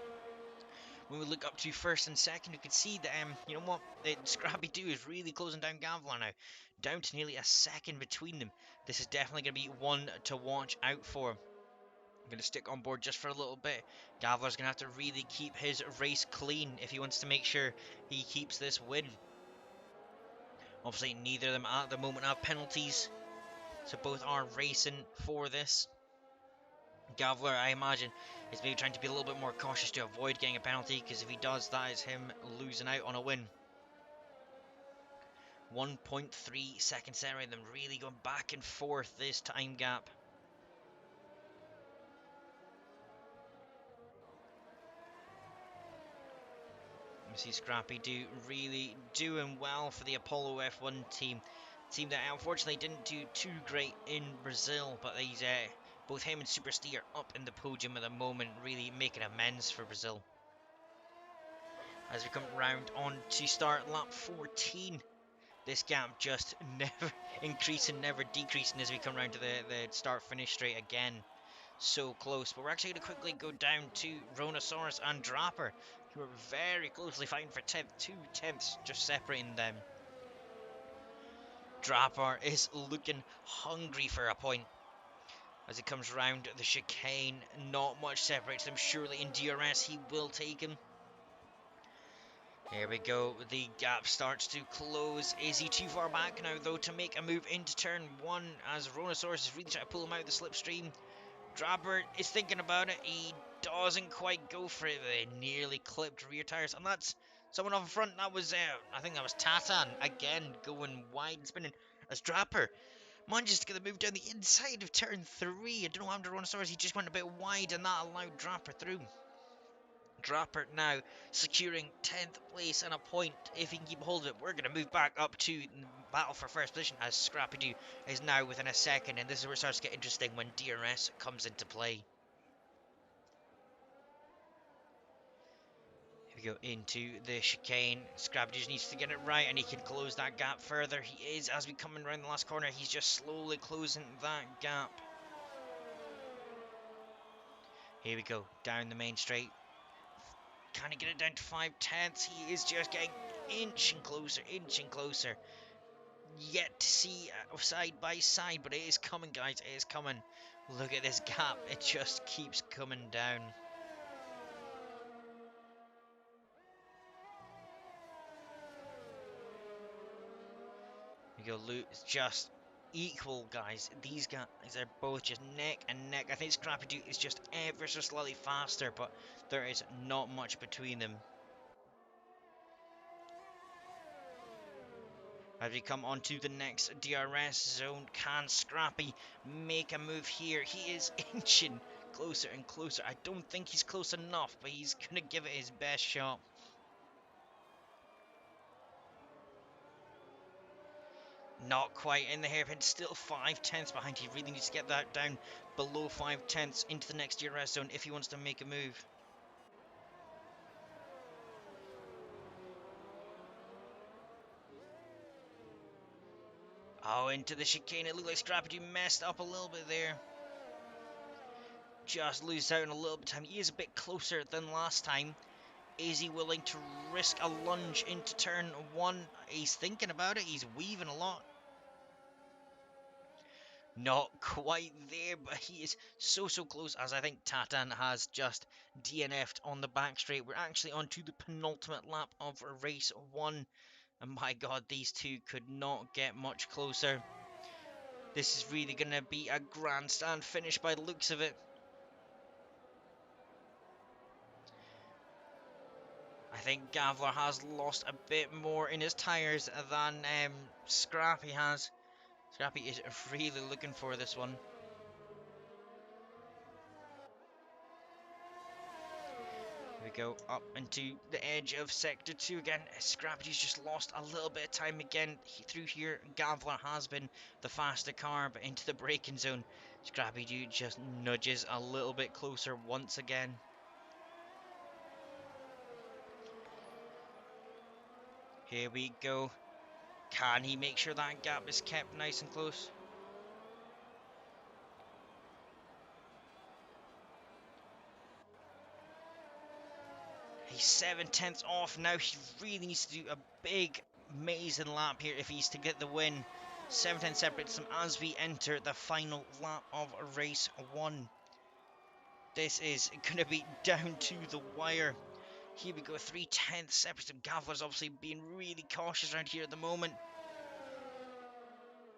When we look up to 1st and 2nd, you can see that, you know what, Scrappy Doo is really closing down Gavlar now. Down to nearly a second between them. This is definitely going to be one to watch out for. I'm going to stick on board just for a little bit. Gavlar's going to have to really keep his race clean if he wants to make sure he keeps this win. Obviously, neither of them at the moment have penalties, so both are racing for this. Gavlar, I imagine, is maybe trying to be a little bit more cautious to avoid getting a penalty, because if he does, that is him losing out on a win. 1.3 seconds separating them, really going back and forth this time gap. You see Scrappy Doo really doing well for the Apollo F1 team. Team that unfortunately didn't do too great in Brazil, but these both him and Super Steve are up in the podium at the moment, really making amends for Brazil. As we come round on to start lap 14, this gap just never increasing, never decreasing as we come round to the start-finish straight again. So close, but we're actually going to quickly go down to Rhinosaurus and Draper, who are very closely fighting for 10th, 2/10ths just separating them. Draper is looking hungry for a point as he comes round the chicane. Not much separates them. Surely in DRS he will take him. Here we go. The gap starts to close. Is he too far back now, though, to make a move into turn one as Rhinosaurus is really trying to pull him out of the slipstream? Drabbert is thinking about it. He doesn't quite go for it. They nearly clipped rear tires, and that's someone off in front. That was, I think that was Tatan again going wide and spinning as Draper manages to get the move down the inside of turn three. I don't know how Rhinosaurus. He just went a bit wide, and that allowed Draper through. Draper now securing 10th place and a point if he can keep hold of it. We're going to move back up to battle for first position as Scrappy-Doo is now within a second, and this is where it starts to get interesting when DRS comes into play. Here we go into the chicane. Scrappy just needs to get it right and he can close that gap further. He is, as we come in around the last corner, he's just slowly closing that gap. Here we go, down the main straight. Can he get it down to 5/10? He is just getting inching closer. Yet to see side by side, but it is coming, guys. It is coming. Look at this gap. It just keeps coming down. You go, Luke. It's just equal, guys. These guys are both just neck and neck. I think Scrappy-Doo is just ever so slightly faster, but there is not much between them. As we come on to the next DRS zone, can Scrappy make a move here? He is inching closer and closer. I don't think he's close enough, but he's going to give it his best shot. Not quite in the hairpin, still 5/10 behind. He really needs to get that down below 5/10 into the next DRS zone if he wants to make a move. Oh, into the chicane. It looked like Scrappy-Doo messed up a little bit there. Just loses out in a little bit of time. He is a bit closer than last time. Is he willing to risk a lunge into turn one? He's thinking about it. He's weaving a lot. Not quite there, but he is so close, as I think Tatan has just DNF'd on the back straight. We're actually on to the penultimate lap of race one. And my god, these two could not get much closer. This is really going to be a grandstand finish by the looks of it. I think Gavlar has lost a bit more in his tyres than Scrappy has. Scrappy is really looking for this one. Here we go up into the edge of Sector 2 again. Scrappy's just lost a little bit of time again through here. Gavlar has been the faster car, but into the braking zone. Scrappy-Doo just nudges a little bit closer once again. Here we go. Can he make sure that gap is kept nice and close? He's 7/10 off now. He really needs to do a big, amazing lap here if he's to get the win. 7/10 separates them as we enter the final lap of race one. This is going to be down to the wire. Here we go, 3/10 separates them. Gavlar's obviously being really cautious around here at the moment.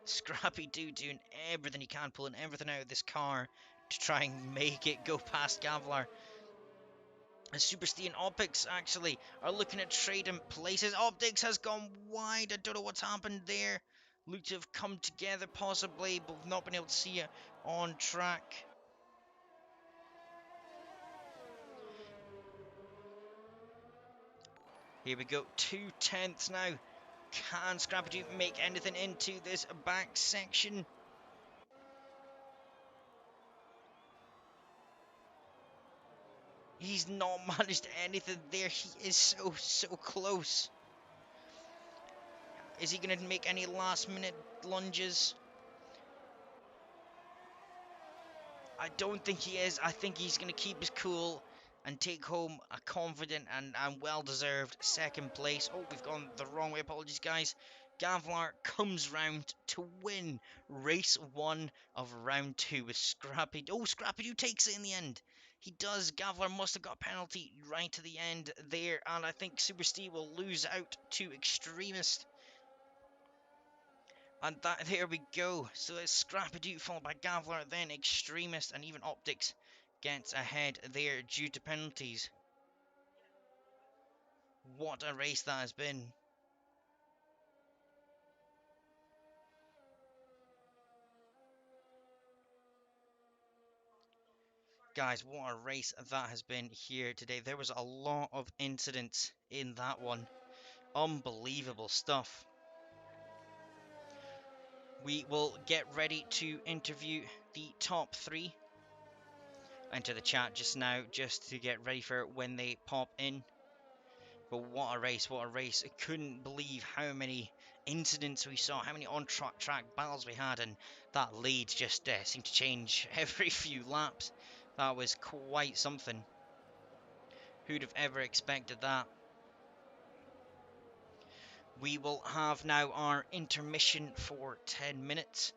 Scrappy-Doo doing everything he can, pulling everything out of this car to try and make it go past Gavlar. And Superstein Optics actually are looking at trading places. Optics has gone wide. I don't know what's happened there. Look to have come together possibly, but we've not been able to see it on track. Here we go, 2/10 now. Can Scrappy-Doo make anything into this back section? He's not managed anything there. He is so close. Is he going to make any last minute lunges? I don't think he is. I think he's going to keep his cool and take home a confident and well-deserved second place. Oh, we've gone the wrong way. Apologies, guys. Gavlar comes round to win race one of round two with Scrappy. Oh, Scrappy-Doo takes it in the end. He does. Gavlar must have got a penalty right to the end there, and I think Super Steve will lose out to Extremist. And that, there we go. So it's Scrappy followed by Gavlar, then Extremist, and even Optics gets ahead there due to penalties. What a race that has been. Guys, what a race that has been here today. There was a lot of incidents in that one. Unbelievable stuff. We will get ready to interview the top three. Enter the chat just now just to get ready for when they pop in. But what a race, what a race. I couldn't believe how many incidents we saw, how many on-track battles we had, and that lead just seemed to change every few laps. That was quite something. Who'd have ever expected that? We will have now our intermission for 10 minutes,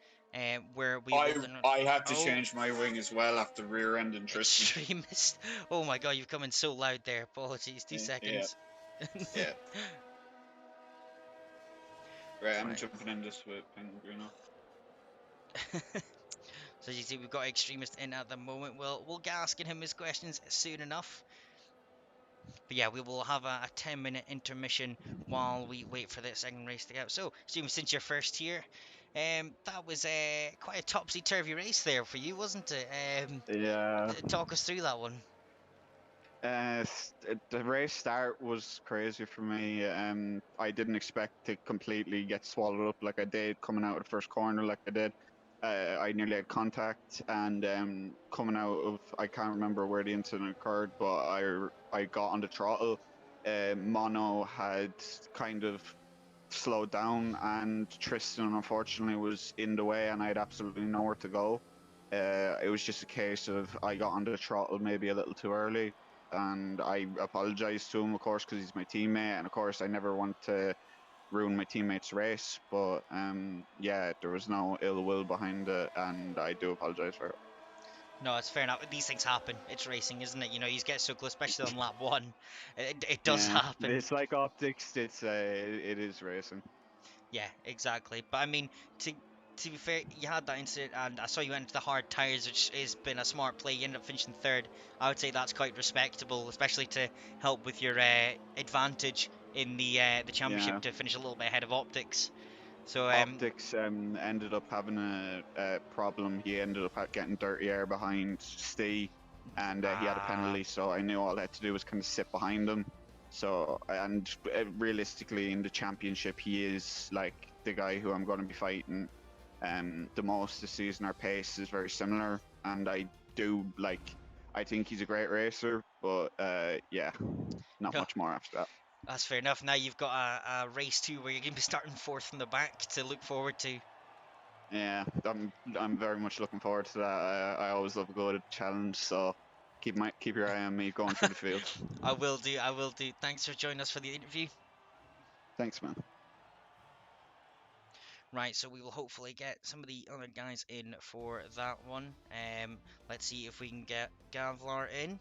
where we will then... I had to Oh, change my wing as well after rear-ending Tristan. Extremist. Oh my god, you've come in so loud there. Apologies, 2 Yeah, seconds. yeah. Right, I'm Right. jumping in this with Penguino. So as you see, we've got Extremist in at the moment. We'll get asking him his questions soon enough. But yeah, we will have a 10-minute intermission while we wait for the second race to go. So, Steven, since you're first here, that was quite a topsy-turvy race there for you, wasn't it? Yeah. Talk us through that one. The race start was crazy for me. I didn't expect to completely get swallowed up like I did coming out of the first corner like I did. I nearly had contact, and coming out of, I can't remember where the incident occurred, but I got on the throttle. Mono had kind of slowed down, and Tristan unfortunately was in the way, and I had absolutely nowhere to go. It was just a case of I got on the throttle maybe a little too early, and I apologized to him, of course, because he's my teammate, and of course I never want to ruin my teammate's race. But yeah, there was no ill will behind it, and I do apologize for it. No, it's fair enough. These things happen. It's racing, isn't it? You know, you get so close, especially on lap one. It does Yeah, happen. it's like optics. It is racing. Yeah, exactly. But I mean, to to be fair, you had that incident, and I saw you went into the hard tires, which has been a smart play. You ended up finishing third. I would say that's quite respectable, especially to help with your advantage in the Yeah. championship to finish a little bit ahead of Optics. So Optics ended up having a problem. He ended up getting dirty air behind Steve, and he had a penalty. So I knew all I had to do was kind of sit behind him. So, and realistically, in the championship, he is like the guy who I'm going to be fighting the most this season. Our pace is very similar, and I do like. I think he's a great racer, but yeah, not no, much more after that. that's fair enough. Now you've got a race two where you're going to be starting fourth from the back to look forward to. Yeah, I'm very much looking forward to that. I always love a good challenge, so keep your eye on me going through the field. I will do. I will do. Thanks for joining us for the interview. Thanks, man. Right, so we will hopefully get some of the other guys in for that one. Let's see if we can get Gavlar in.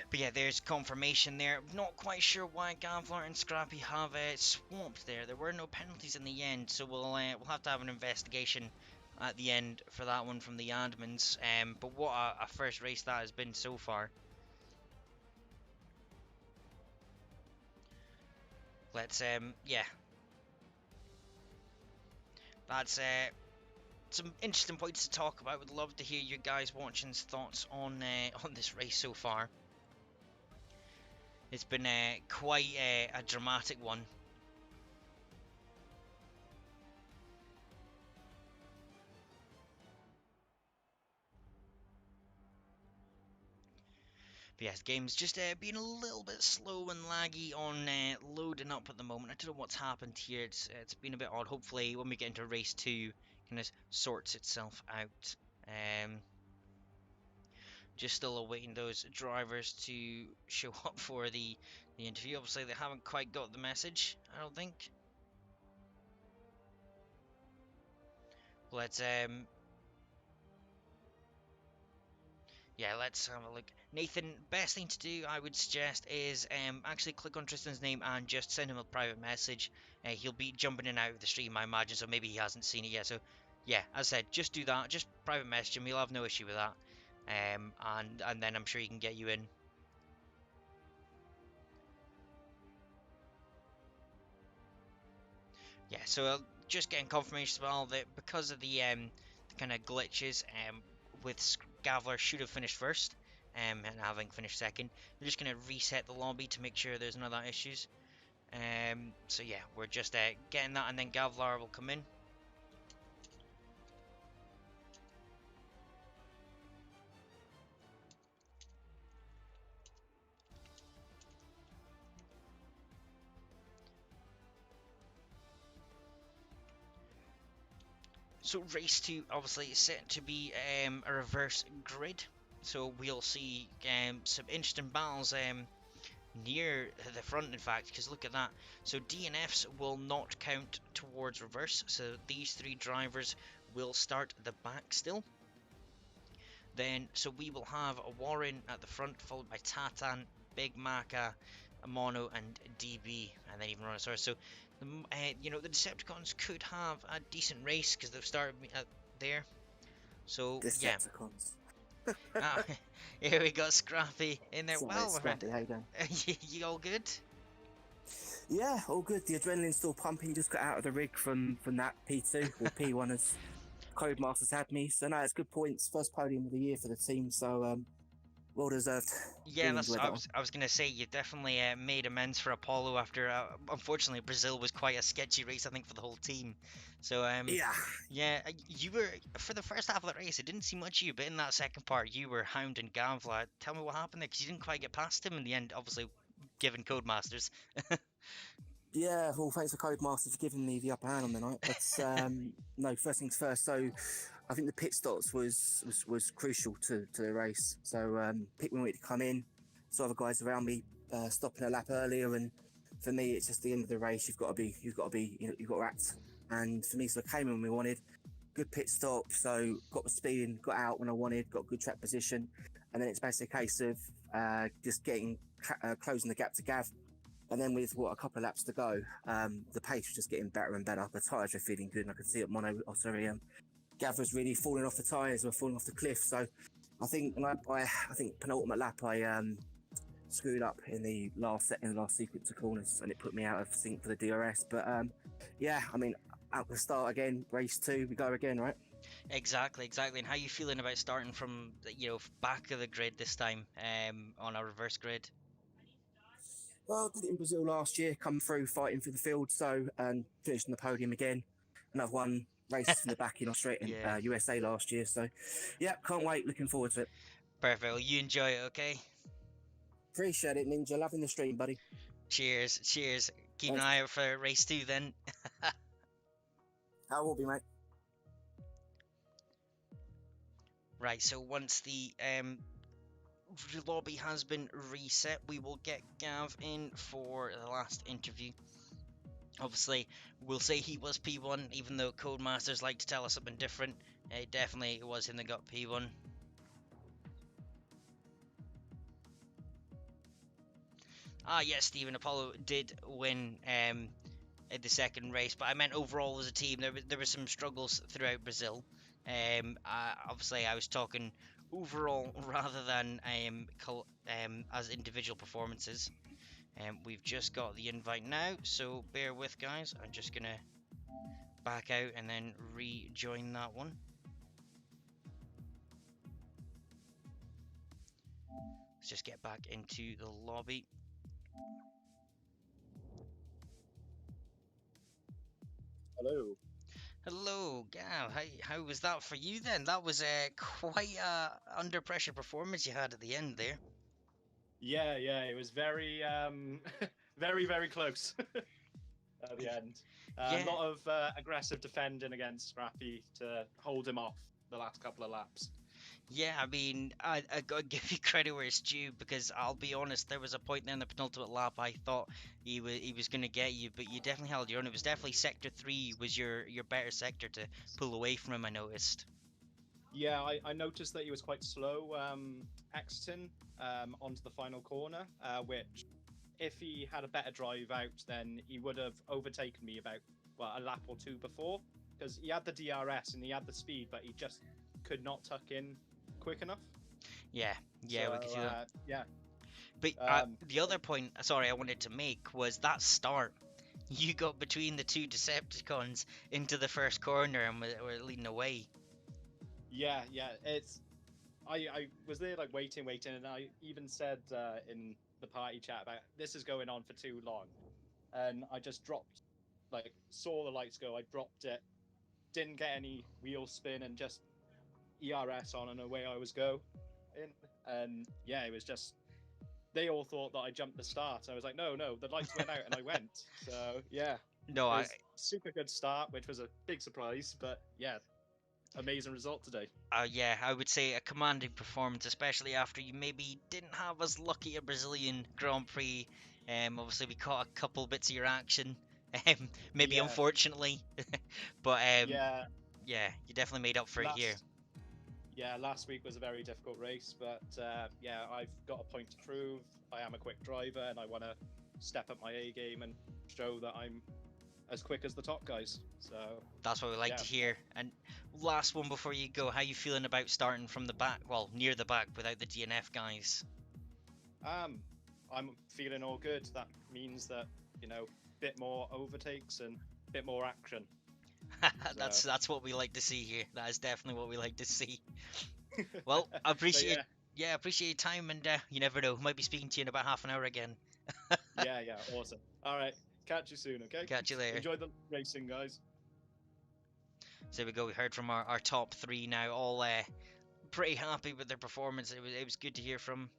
But yeah, there's confirmation there. Not quite sure why Gavlar and Scrappy have swapped there. There were no penalties in the end, so we'll have to have an investigation at the end for that one from the admins. But what a first race that has been so far. Let's yeah, that's some interesting points to talk about. Would love to hear your guys' watching's thoughts on on this race so far. It's been quite a dramatic one. But yes, game's just being a little bit slow and laggy on loading up at the moment. I don't know what's happened here. It's been a bit odd. Hopefully, when we get into race two, kind of sorts itself out. just still awaiting those drivers to show up for the interview. Obviously, they haven't quite got the message, I don't think. Let's yeah, let's have a look. Nathan, best thing to do, I would suggest, is actually click on Tristan's name and just send him a private message. He'll be jumping in and out of the stream, I imagine, so maybe he hasn't seen it yet. So, yeah, as I said, just do that. Just private message him. He'll have no issue with that. And then I'm sure he can get you in. Yeah, so just getting confirmation as well that because of the kind of glitches, with Gavler should have finished first, and having finished second. We're just gonna reset the lobby to make sure there's no other issues. So yeah, we're just getting that, and then Gavlar will come in. So race 2 obviously is set to be a reverse grid. So we'll see some interesting battles near the front, in fact, because look at that. So DNFs will not count towards reverse. So these 3 drivers will start the back still. Then, so we will have a Warren at the front, followed by Tatan, Big Maka, Mono, and DB, and then even Rhinosaurus. So, the Decepticons could have a decent race because they've started there. So, yeah. Decepticons. Here we got Scrappy in there. Sorry, Well, Scrappy, how you doing? you all good? Yeah, all good. The adrenaline's still pumping. Just got out of the rig from that P2 or P1 as Codemasters had me. So no, it's good points. First podium of the year for the team. So well deserved. Yeah, Really enjoyed that I was gonna say you definitely made amends for Apollo after unfortunately Brazil was quite a sketchy race, I think, for the whole team. So Yeah. you were for the first half of the race. It didn't seem much of you, but in that second part, you were hounding Gavla. Tell me what happened there, because you didn't quite get past him in the end. Obviously, given Codemasters. Yeah, well, thanks to Codemasters for giving me the upper hand on the night. But no, first things first. So I think the pit stops was crucial to the race. So pit when we had to come in, so other guys around me stopping a lap earlier, and for me it's just the end of the race. You've got to you've got to act. And for me, so I came in when we wanted. Good pit stop, so got the speed in, got out when I wanted, got good track position, and then it's basically a case of just getting closing the gap to Gav. And then with a couple of laps to go, the pace was just getting better and better. The tyres were feeling good, and I could see it. Gav was really falling off the tyres, or falling off the cliff. So I think, I think penultimate lap, I screwed up in the last sequence of corners, and it put me out of sync for the DRS. But yeah, I mean, out the start again, race 2, we go again, right? Exactly. And how are you feeling about starting from back of the grid this time, on a reverse grid? Well, I did it in Brazil last year, come through fighting for the field, so and finished on the podium again. And I've won races from the back in Australia, Yeah. USA last year. So, yeah, can't wait. Looking forward to it. Perfect. Well, you enjoy it, okay? Appreciate it, Ninja. Loving the stream, buddy. Cheers. Keep an Thanks. eye out for race 2 then. I will be, mate. Right, so once the lobby has been reset, we will get Gav in for the last interview. Obviously, we'll say he was P1, even though Codemasters like to tell us something different. Definitely it was him that got P1. Ah, yes, Stephen, Apollo did win the second race, but I meant overall as a team. There were some struggles throughout Brazil. Obviously, I was talking overall rather than as individual performances. We've just got the invite now, so bear with, guys. I'm just gonna back out and then rejoin that one. Let's just get back into the lobby. Hello, Gav. How was that for you then? That was quite a under pressure performance you had at the end there. Yeah, it was very, very close at the end. Yeah. A lot of aggressive defending against Scrappy to hold him off the last couple of laps. Yeah, I mean, I gotta give you credit where it's due because I'll be honest, there was a point there in the penultimate lap I thought he was gonna get you, but you definitely held your own. It was definitely sector three was your better sector to pull away from him. I noticed. Yeah, I noticed that he was quite slow exiting onto the final corner, which if he had a better drive out, then he would have overtaken me about a lap or two before, because he had the DRS and he had the speed, but he just could not tuck in quick enough. Yeah, yeah, we could So see that. yeah, But the other point, sorry, I wanted to make was that start. You got between the two Decepticons into the first corner and were leading away. yeah. It's I was there like waiting, and I even said in the party chat about this is going on for too long, and I just dropped, like, saw the lights go, I dropped it, didn't get any wheel spin, and just ERS on, and away I was go in. And yeah, it was just, they all thought that I jumped the start. I was like, no, the lights went out and I went. So yeah, No, it was super good start, which was a big surprise. But yeah, amazing result today. yeah, I would say a commanding performance, especially after you maybe didn't have as lucky a Brazilian Grand Prix. Obviously we caught a couple bits of your action, maybe Yeah, unfortunately, but yeah. yeah, you definitely made up for it here. Last last week was a very difficult race, but yeah, I've got a point to prove. I am a quick driver, and I want to step up my A game and show that I'm as quick as the top guys. So That's what we like yeah, to hear. And last one before you go, how you feeling about starting from the back, well, near the back without the DNF guys? I'm feeling all good. That means that, bit more overtakes and bit more action. So That's what we like to see here. That is definitely what we like to see. Well, I but appreciate yeah, appreciate your time, and you never know, might be speaking to you in about half an hour again. yeah, awesome. All right, catch you soon, okay? Catch you later. Enjoy the racing, guys. So there we go. We heard from our top three now, all pretty happy with their performance. It was good to hear from.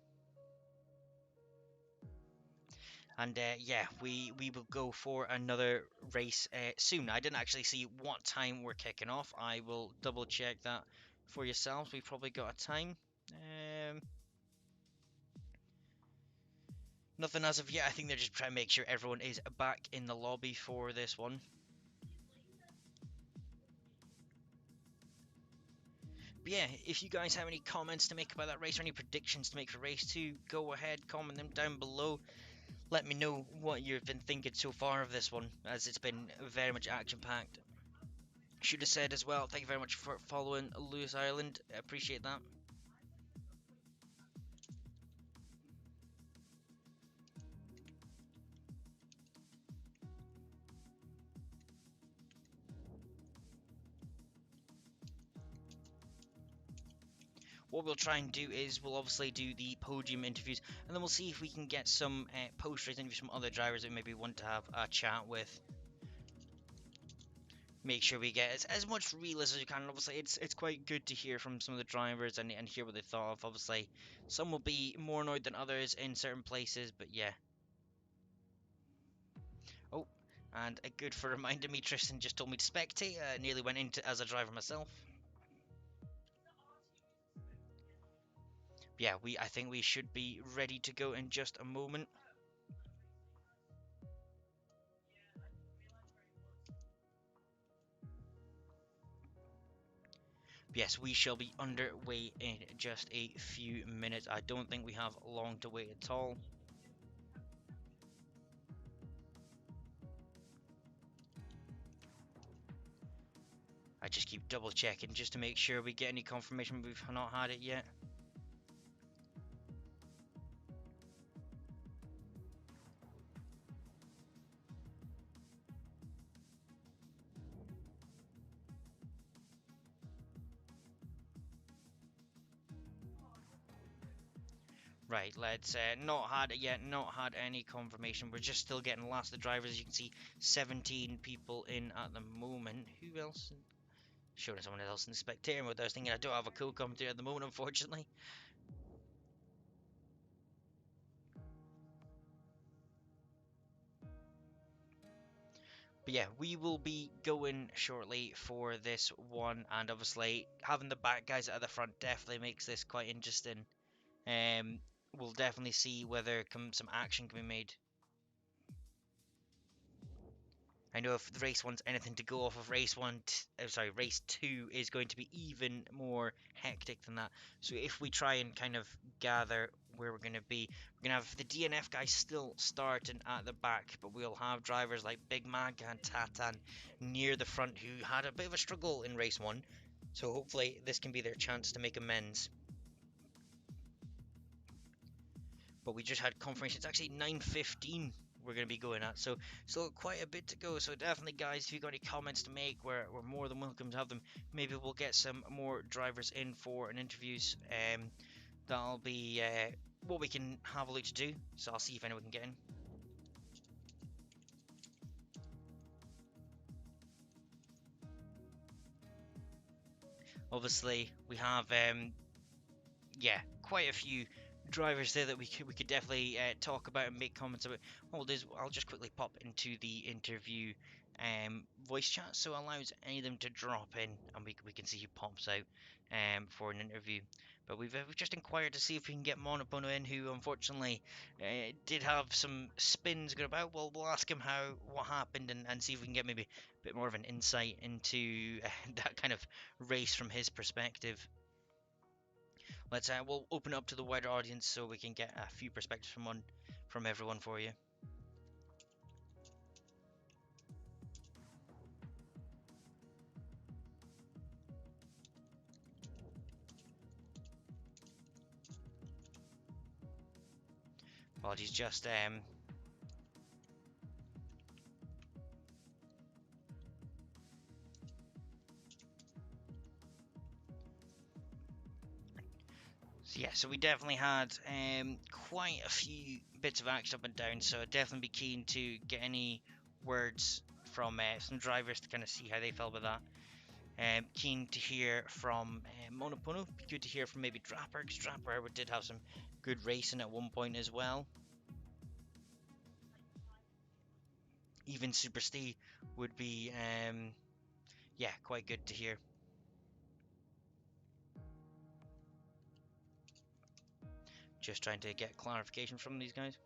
And yeah, we will go for another race soon. I didn't actually see what time we're kicking off. I will double check that for yourselves. We've probably got a time. Nothing as of yet. I think they're just trying to make sure everyone is back in the lobby for this one. But yeah, if you guys have any comments to make about that race or any predictions to make for race 2, go ahead, comment them down below. Let me know what you've been thinking so far of this one, as it's been very much action-packed. Should have said as well, thank you very much for following Lewis Ireland. I appreciate that. What we'll try and do is we'll obviously do the podium interviews, and then we'll see if we can get some post-race interviews from other drivers that maybe want to have a chat with. Make sure we get as much real as you can. And obviously, it's quite good to hear from some of the drivers and hear what they thought of. Obviously, some will be more annoyed than others in certain places, but yeah. Oh, and a good for reminding me, Tristan just told me to spectate. Nearly went into as a driver myself. Yeah, I think we should be ready to go in just a moment. Yes, we shall be underway in just a few minutes. I don't think we have long to wait at all. I just keep double checking just to make sure we get any confirmation. We've not had it yet. Right, let's not had it yet, not had any confirmation. We're just still getting last of the drivers. As you can see, 17 people in at the moment. Who else? Showing someone else in the spectator mode. I was thinking I don't have a co-commentator at the moment, unfortunately. But yeah, we will be going shortly for this one, and obviously having the back guys at the front definitely makes this quite interesting. We'll definitely see whether some action can be made. I know if the race one's anything to go off of, race two is going to be even more hectic than that. So if we try and kind of gather where we're going to be, we're going to have the DNF guys still starting at the back, but we'll have drivers like Big Mag and Tatan near the front who had a bit of a struggle in race one. So hopefully this can be their chance to make amends. But we just had confirmation. It's actually 9:15 we're going to be going at, so still quite a bit to go. So definitely, guys, if you've got any comments to make, we're more than welcome to have them. Maybe we'll get some more drivers in for an interviews. That'll be what we can have a look to do. So I'll see if anyone can get in. Obviously, we have quite a few drivers there that we could definitely talk about and make comments about. What we'll do is I'll just quickly pop into the interview voice chat, so it allows any of them to drop in, and we can see who pops out for an interview. But we've just inquired to see if we can get Monopono in, who unfortunately did have some spins going about. Well, we'll ask him what happened and see if we can get maybe a bit more of an insight into that kind of race from his perspective. We'll open up to the wider audience so we can get a few perspectives from everyone for you. Apologies, just so we definitely had quite a few bits of action up and down, so I'd definitely be keen to get any words from some drivers to kind of see how they felt about that. Keen to hear from Monopono. Be good to hear from maybe Drapper, because Drapper did have some good racing at one point as well. Even Super Steve would be quite good to hear. Just trying to get clarification from these guys.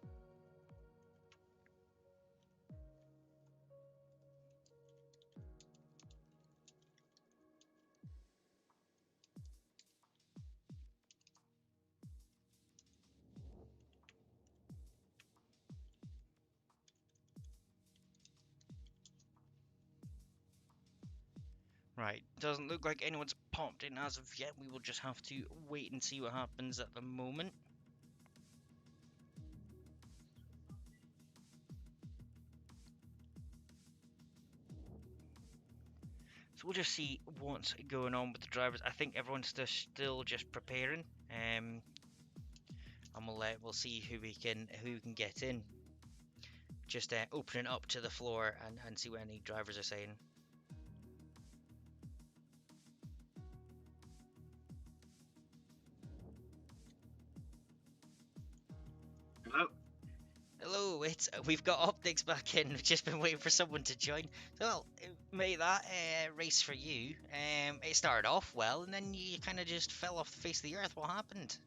Right, doesn't look like anyone's popped in as of yet. We will just have to wait and see what happens at the moment. So we'll just see what's going on with the drivers. I think everyone's still just preparing, and we'll see who can get in. Just opening up to the floor and see what any drivers are saying. Hello. Hello, we've got Optics back in. We've just been waiting for someone to join. So, well, mate, that race for you. It started off well, and then you kind of just fell off the face of the earth. What happened?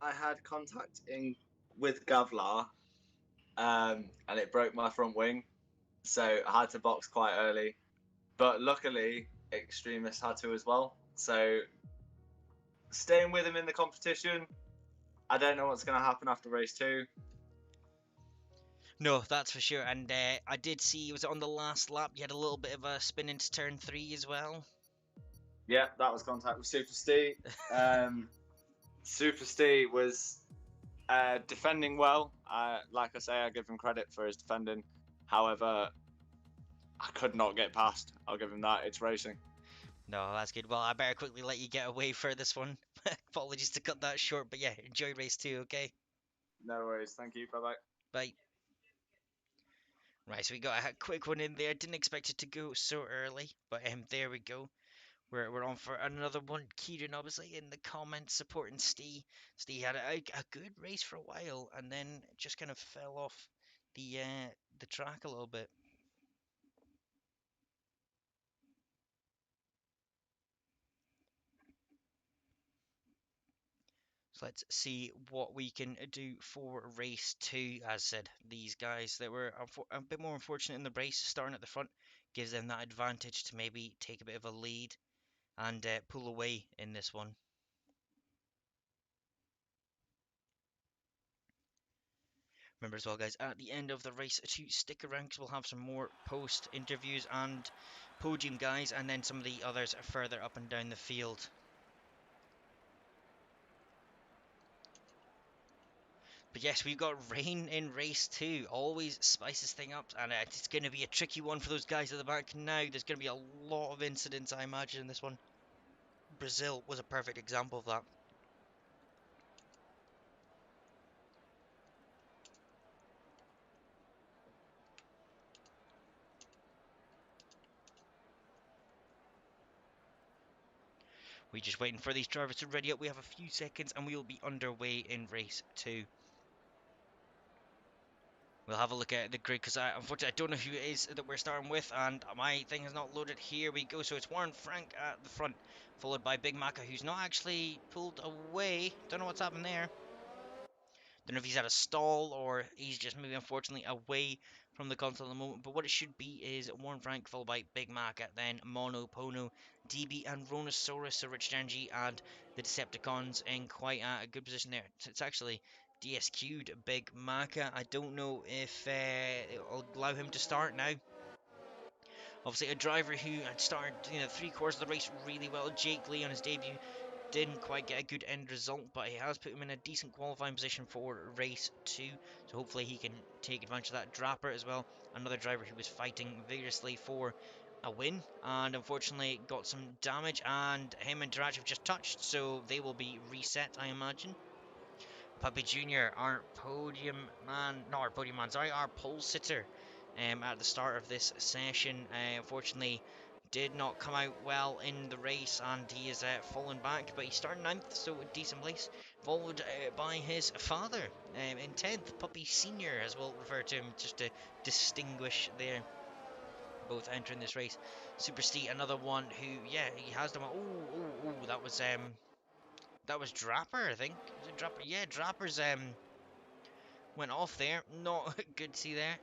I had contact with Gavlar, and it broke my front wing, so I had to box quite early. But luckily, Extremist had to as well. So staying with him in the competition, I don't know what's going to happen after race 2. No, that's for sure. And I did see, was it on the last lap, you had a little bit of a spin into turn 3 as well? Yeah, that was contact with Super Steve. Super Steve was defending well. Like I say, I give him credit for his defending. However, I could not get past. I'll give him that. It's racing. No, that's good. Well, I better quickly let you get away for this one. Apologies to cut that short, but yeah, enjoy race 2, okay? No worries. Thank you. Bye-bye. Bye. Right, so we got a quick one in there. Didn't expect it to go so early, but there we go. We're on for another one. Kieran, obviously, in the comments supporting Steve. Steve had a good race for a while, and then just kind of fell off the track a little bit. So let's see what we can do for race 2. As said, these guys that were a bit more unfortunate in the race, starting at the front, gives them that advantage to maybe take a bit of a lead and pull away in this one. Remember as well, guys, at the end of the race to stick around because we'll have some more post interviews and podium guys, and then some of the others further up and down the field. But yes, we've got rain in race 2. Always spices thing up, and it's going to be a tricky one for those guys at the back now. There's going to be a lot of incidents, I imagine, in this one. Brazil was a perfect example of that. We're just waiting for these drivers to ready up. We have a few seconds and we will be underway in race 2. We'll have a look at the grid because unfortunately I don't know who it is that we're starting with, and my thing is not loaded. Here we go. So it's Warren Frank at the front, followed by Big Macca, who's not actually pulled away. Don't know what's happened there. Don't know if he's at a stall or he's just maybe unfortunately away from the console at the moment. But what it should be is Warren Frank followed by Big Mac, then Mono, Pono, DB and Rhonosaurus, so Rich Janji and the Decepticons in quite a good position there. It's actually DSQ'd Big Maca. I don't know if it'll allow him to start now. Obviously a driver who had started 3/4 of the race really well. Jake Lee on his debut didn't quite get a good end result, but he has put him in a decent qualifying position for race 2, so hopefully he can take advantage of that. Draper as well, another driver who was fighting vigorously for a win, and unfortunately got some damage, and him and Darach have just touched, so they will be reset, I imagine. Puppy Jr., our podium man, not our podium man, sorry, our pole sitter at the start of this session, unfortunately did not come out well in the race, and he is fallen back, but he started 9th, so a decent place, followed by his father in 10th, Puppy Senior, as we'll refer to him, just to distinguish there, both entering this race. Super Steve, another one who, yeah, he has them. Oh, that was Draper, I think. Was it Draper? Yeah, Draper's went off there. Not good to see there.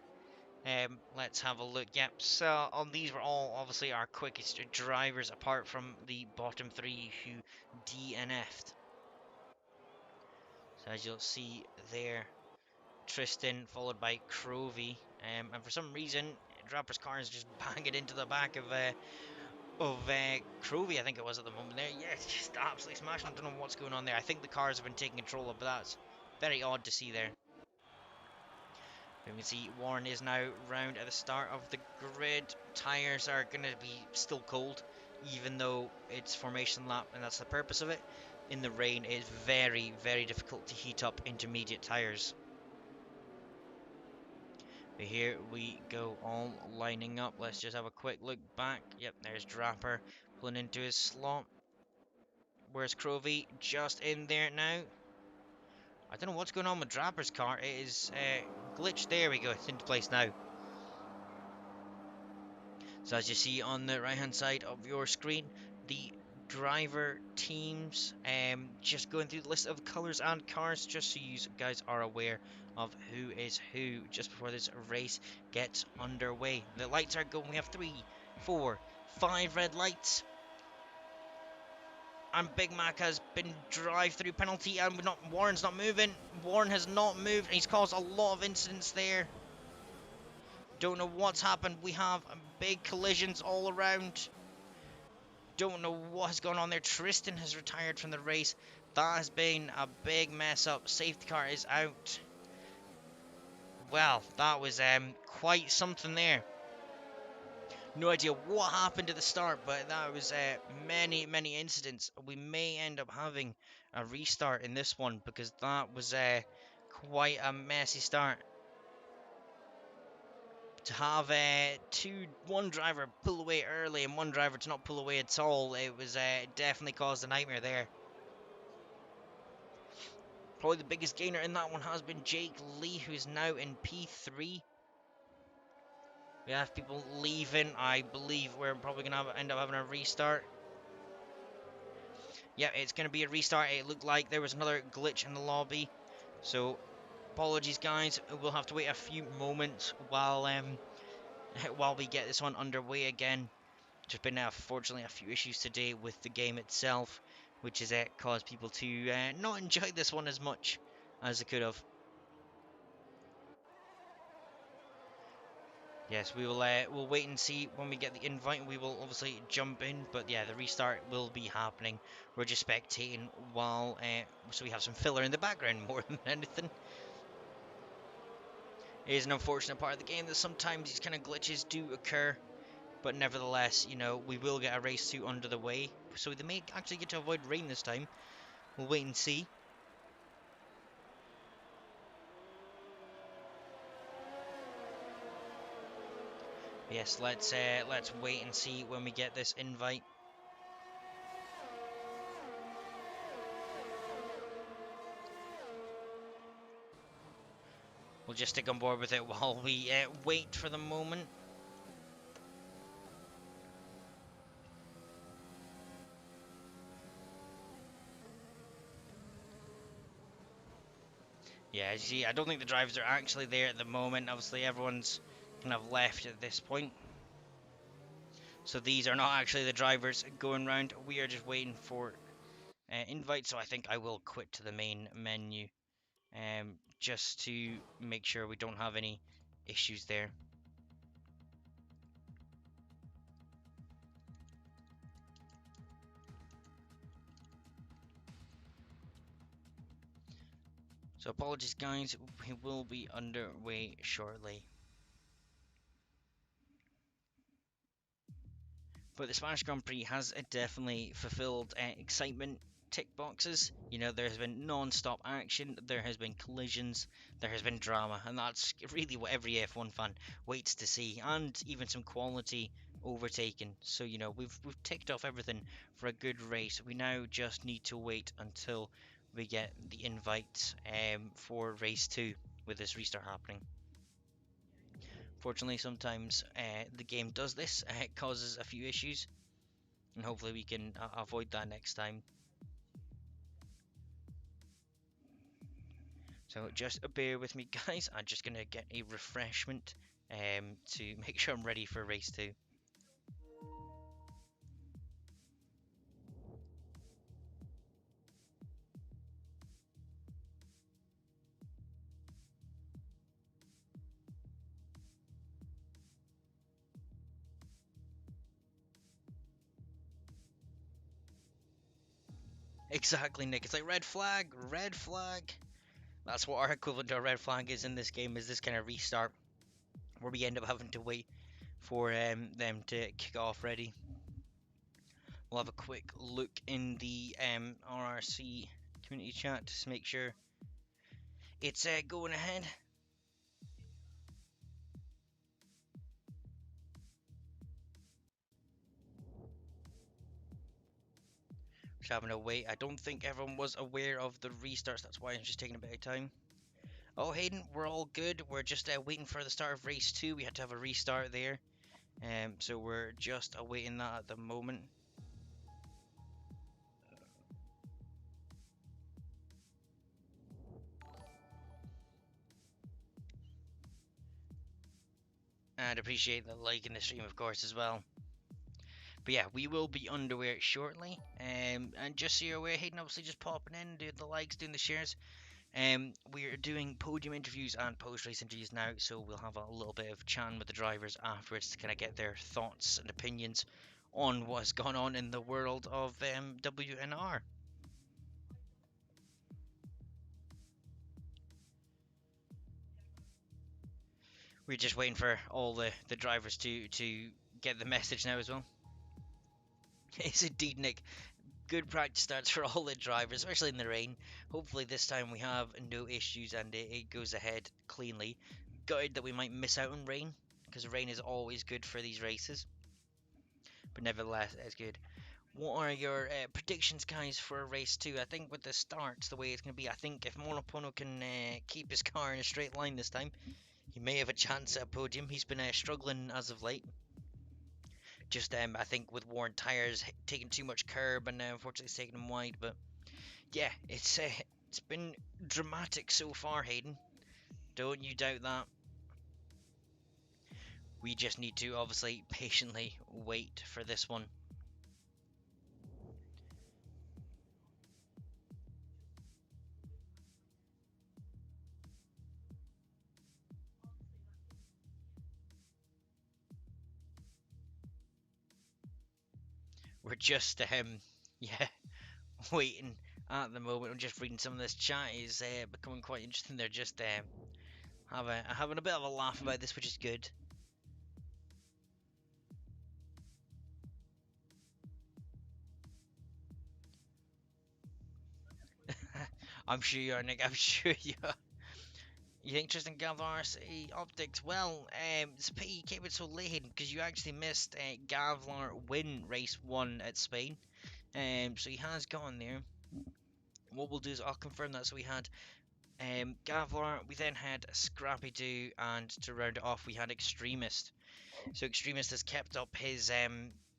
Let's have a look. Yep, so on these were all obviously our quickest drivers apart from the bottom 3 who DNF'd. So as you'll see there, Tristan followed by Crovey. And for some reason, Draper's car is just banging into the back of Crovey, I think it was at the moment there. Yeah, it's just absolutely smashing. I don't know what's going on there. I think the cars have been taking control of, but that's very odd to see there. We can see Warren is now round at the start of the grid. Tyres are going to be still cold, even though it's formation lap, and that's the purpose of it. In the rain, it is very, very difficult to heat up intermediate tyres. But here we go, all lining up. Let's just have a quick look back. Yep, there's Draper pulling into his slot. Where's Crovey? Just in there now. I don't know what's going on with Draper's car. It is glitched. There we go. It's into place now. So as you see on the right hand side of your screen, the driver teams, just going through the list of colours and cars, just so you guys are aware of who is who just before this race gets underway. The lights are going. We have 3, 4, 5 red lights. And Big Mac has been drive-through penalty, and Warren's not moving. Warren has not moved. He's caused a lot of incidents there. Don't know what's happened. We have big collisions all around. Don't know what has gone on there. Tristan has retired from the race. That has been a big mess up. Safety car is out. Well, that was quite something there. No idea what happened at the start, but that was many incidents. We may end up having a restart in this one because that was quite a messy start. To have one driver pull away early and one driver to not pull away at all, it was definitely caused a nightmare there. Probably the biggest gainer in that one has been Jake Lee, who is now in P3. We have people leaving. I believe we're probably going to end up having a restart. Yeah, it's going to be a restart. It looked like there was another glitch in the lobby. So, apologies, guys. We'll have to wait a few moments while while we get this one underway again. There's been, unfortunately, a few issues today with the game itself, which has caused people to not enjoy this one as much as they could have. Yes, we'll wait and see when we get the invite. We will obviously jump in, but yeah, the restart will be happening. We're just spectating while, so we have some filler in the background more than anything. It is an unfortunate part of the game that sometimes these kind of glitches do occur, but nevertheless, you know, we will get a race 2 under the way, so they may actually get to avoid rain this time. We'll wait and see. Yes, let's wait and see when we get this invite. We'll just stick on board with it while we wait for the moment. Yeah, as you see, I don't think the drivers are actually there at the moment. Obviously, everyone's kind of left at this point. So these are not actually the drivers going round. We are just waiting for invite. So I think I will quit to the main menu, just to make sure we don't have any issues there. So apologies, guys. We will be underway shortly. But the Spanish Grand Prix has definitely fulfilled excitement tick boxes. You know, there has been non-stop action, there has been collisions, there has been drama, and that's really what every F1 fan waits to see, and even some quality overtaken. So, you know, we've ticked off everything for a good race. We now just need to wait until we get the invite for race 2 with this restart happening. Fortunately, sometimes the game does this. It causes a few issues, and hopefully we can avoid that next time. So just bear with me, guys. I'm just gonna get a refreshment to make sure I'm ready for race 2. Exactly, Nick. It's like red flag, red flag. That's what our equivalent to a red flag is in this game, is this kind of restart where we end up having to wait for them to kick off ready. We'll have a quick look in the RRC community chat to make sure it's going ahead. Just having to wait. I don't think everyone was aware of the restarts, that's why I'm just taking a bit of time. Oh, Hayden, we're all good. We're just waiting for the start of race 2. We had to have a restart there. So we're just awaiting that at the moment. And appreciate the like in the stream, of course, as well. But yeah, we will be underway shortly. And just so you're aware, Hayden, obviously just popping in, doing the likes, doing the shares. We're doing podium interviews and post-race interviews now, so we'll have a little bit of chatting with the drivers afterwards to kind of get their thoughts and opinions on what has gone on in the world of WNR. We're just waiting for all the drivers to get the message now as well. It's indeed, Nick. Good practice starts for all the drivers, especially in the rain. Hopefully this time we have no issues and it goes ahead cleanly. Gutted that we might miss out on rain, because rain is always good for these races. But nevertheless, it's good. What are your predictions, guys, for race 2? I think with the starts, the way it's going to be, I think if Monopono can keep his car in a straight line this time, he may have a chance at a podium. He's been struggling as of late. Just I think with worn tires, taking too much curb, and unfortunately it's taking them wide. But yeah, it's been dramatic so far, Hayden. Don't you doubt that. We just need to obviously patiently wait for this one. We're just yeah, waiting at the moment. I'm just reading some of this chat. Is becoming quite interesting. They're just having a bit of a laugh about this, which is good. I'm sure you are, Nick. I'm sure you are. You think Tristan RRC optics? Well, it's a pity you came in so late because you actually missed Gavlar win race 1 at Spain. So he has gone there. What we'll do is I'll confirm that. So we had Gavlar, we then had Scrappy Doo, and to round it off, we had Extremist. So Extremist has kept up his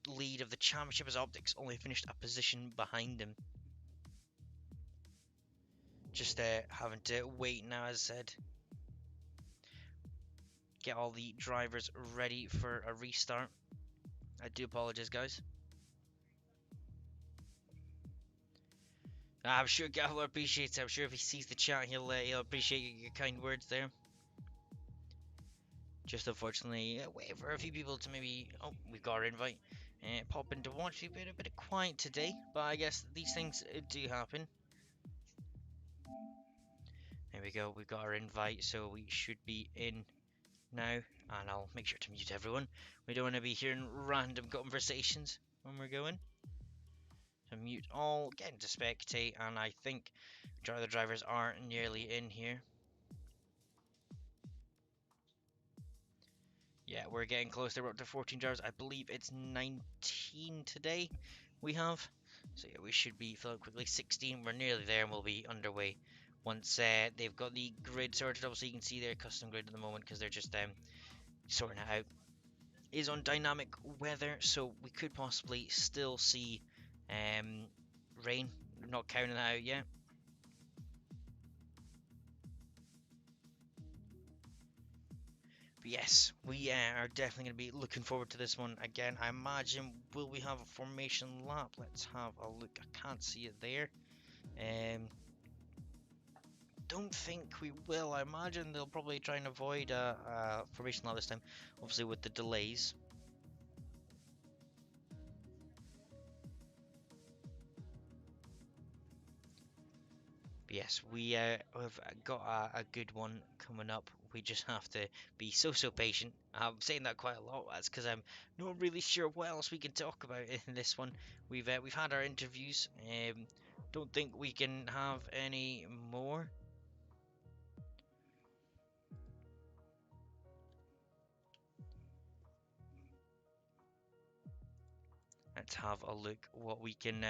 lead of the championship as Optics only finished a position behind him. Just having to wait now, as I said. Get all the drivers ready for a restart. I do apologize, guys. I'm sure Gavlar appreciates it. I'm sure if he sees the chat, he'll appreciate your kind words there. Just unfortunately, wait for a few people to maybe. Oh, we've got our invite. Pop in to watch. We've been a bit quiet today, but I guess these things do happen. There we go. We've got our invite, so we should be in now. And I'll make sure to mute everyone. We don't want to be hearing random conversations when we're going. So mute all, get into spectate, and I think the drivers are nearly in here. Yeah, we're getting closer. We're up to 14 drivers. I believe it's 19 today we have. So yeah, we should be filling quickly. 16, we're nearly there, and we'll be underway once they've got the grid sorted. Obviously, you can see their custom grid at the moment because they're just sorting it out. It is on dynamic weather, so we could possibly still see rain. We're not counting that out yet. But yes, we are definitely going to be looking forward to this one. Again, I imagine, will we have a formation lap? Let's have a look. I can't see it there. Don't think we will. I imagine they'll probably try and avoid a formation lap this time, obviously with the delays. But yes, we have got a good one coming up. We just have to be so patient. I'm saying that quite a lot. That's because I'm not really sure what else we can talk about in this one. We've had our interviews. Don't think we can have any more. Let's have a look what we can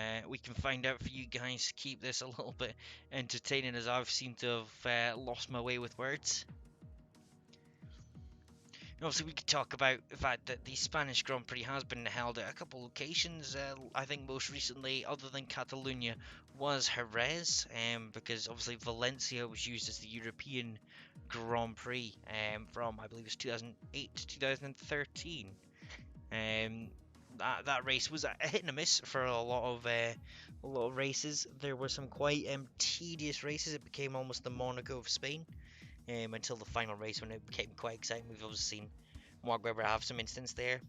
find out for you guys. Keep this a little bit entertaining, as I've seemed to have lost my way with words. And obviously, we could talk about the fact that the Spanish Grand Prix has been held at a couple locations. I think most recently, other than Catalonia, was Jerez, because obviously Valencia was used as the European Grand Prix from, I believe, it was 2008 to 2013. That race was a hit and a miss for a lot of races. There were some quite tedious races. It became almost the Monaco of Spain. Until the final race when it became quite exciting. We've obviously seen Mark Webber have some instance there.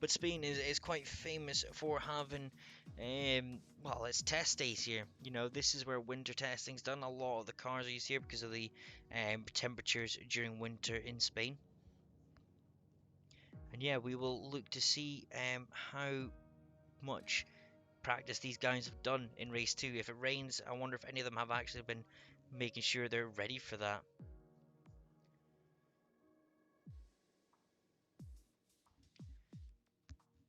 But Spain is quite famous for having, well, it's test days here. You know, this is where winter testing's done. A lot of the cars are used here because of the temperatures during winter in Spain. And yeah, we will look to see how much practice these guys have done in race 2. If it rains, I wonder if any of them have actually been making sure they're ready for that.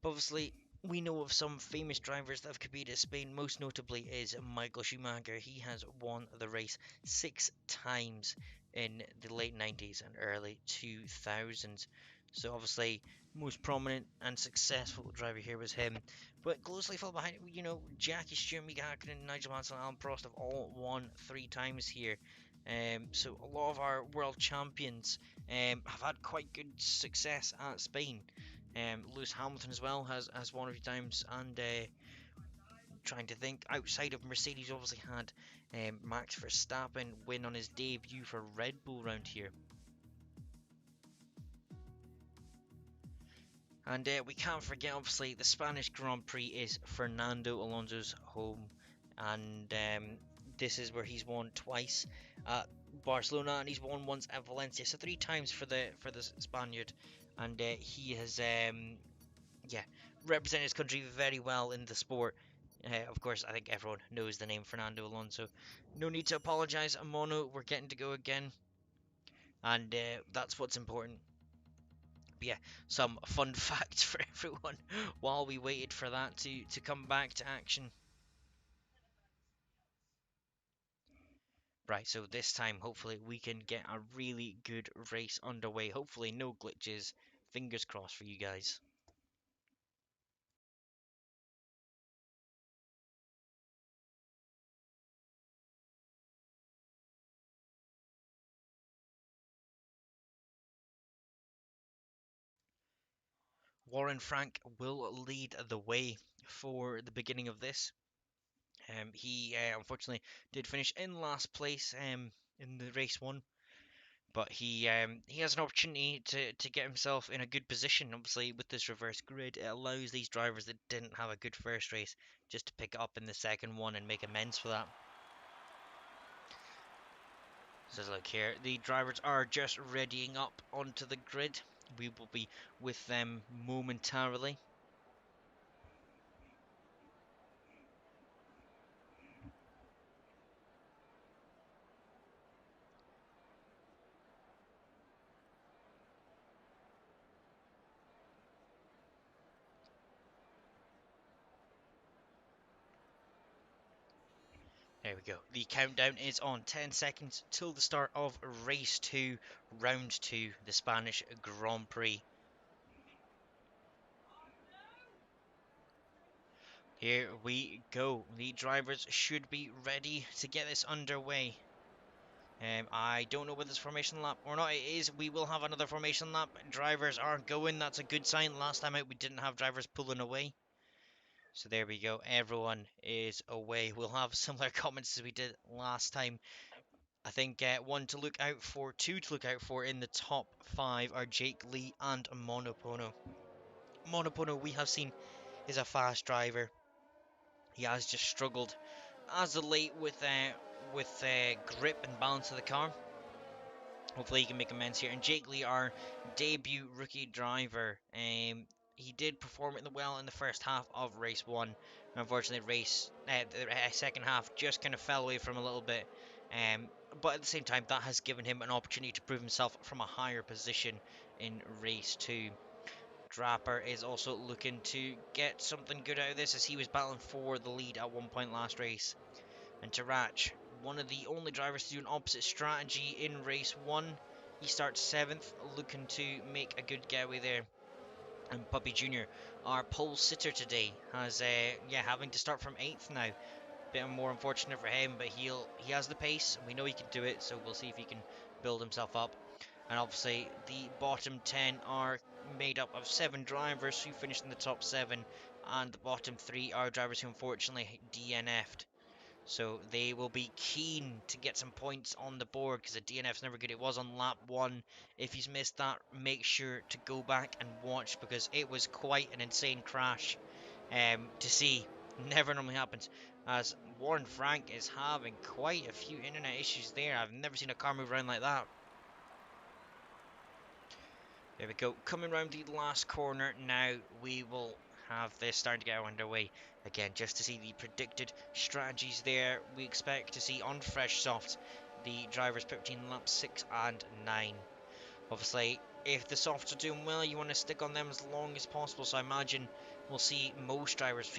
Obviously, we know of some famous drivers that have competed in Spain. Most notably is Michael Schumacher. He has won the race 6 times in the late 90s and early 2000s. So obviously, most prominent and successful driver here was him. But closely followed behind, Jackie Stewart, Mika Hakkinen, Nigel Mansell, and Alan Prost have all won 3 times here. So a lot of our world champions have had quite good success at Spain. Lewis Hamilton as well has won a few times, and trying to think outside of Mercedes, obviously had Max Verstappen win on his debut for Red Bull round here. And we can't forget, obviously, the Spanish Grand Prix is Fernando Alonso's home, and this is where he's won twice at Barcelona, and he's won once at Valencia, so 3 times for the Spaniard, and he has represented his country very well in the sport. Of course, I think everyone knows the name Fernando Alonso. No need to apologise, Mono. We're getting to go again, and that's what's important. But yeah, some fun facts for everyone while we waited for that to come back to action. Right, so this time, hopefully, we can get a really good race underway. Hopefully, no glitches. Fingers crossed for you guys. Warren Frank will lead the way for the beginning of this. He unfortunately did finish in last place in the race one, but he has an opportunity to get himself in a good position. Obviously, with this reverse grid, it allows these drivers that didn't have a good first race just to pick it up in the second one and make amends for that. So look here, the drivers are just readying up onto the grid. We will be with them momentarily. There we go. The countdown is on. 10 seconds till the start of race 2, round 2, the Spanish Grand Prix. Here we go. The drivers should be ready to get this underway. I don't know whether it's formation lap or not. It is. We will have another formation lap. Drivers are going. That's a good sign. Last time out, we didn't have drivers pulling away. So there we go. Everyone is away. We'll have similar comments as we did last time. I think one to look out for, two to look out for in the top 5 are Jake Lee and Monopono. Monopono, we have seen, is a fast driver. He has just struggled as of late with grip and balance of the car. Hopefully he can make amends here. And Jake Lee, our debut rookie driver, he did perform it well in the first half of race 1. Unfortunately, the second half just kind of fell away from a little bit. But at the same time, that has given him an opportunity to prove himself from a higher position in race 2. Draper is also looking to get something good out of this, as he was battling for the lead at one point last race. And Tarach, one of the only drivers to do an opposite strategy in race 1. He starts 7th, looking to make a good getaway there. And Puppy Jr., our pole sitter today, has having to start from 8th now. Bit more unfortunate for him, but he has the pace, and we know he can do it, so we'll see if he can build himself up. And obviously, the bottom 10 are made up of 7 drivers who finished in the top 7, and the bottom 3 are drivers who unfortunately DNF'd. So they will be keen to get some points on the board, because the DNF's never good. It was on lap 1. If you've missed that, make sure to go back and watch, because it was quite an insane crash to see. Never normally happens, as Warren Frank is having quite a few internet issues there. I've never seen a car move around like that. There we go. Coming around the last corner now, we will have this starting to get underway. Again, just to see the predicted strategies there, we expect to see on fresh softs the drivers pit between laps 6 and 9. Obviously, if the softs are doing well, you want to stick on them as long as possible, so I imagine we'll see most drivers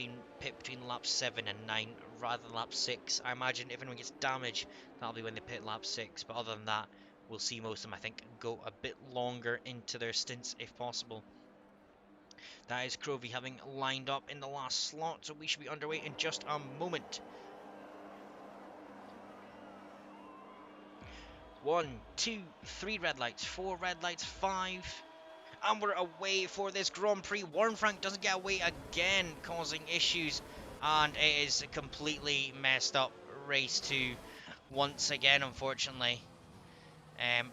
pit between laps 7 and 9 rather than lap 6. I imagine if anyone gets damage, that'll be when they pit lap 6, but other than that, we'll see most of them, I think, go a bit longer into their stints if possible. That is Crovey having lined up in the last slot, so we should be underway in just a moment. 1, 2, 3 red lights, 4 red lights, 5. And we're away for this Grand Prix. Warren Frank doesn't get away again, causing issues. And it is a completely messed up race 2 once again, unfortunately.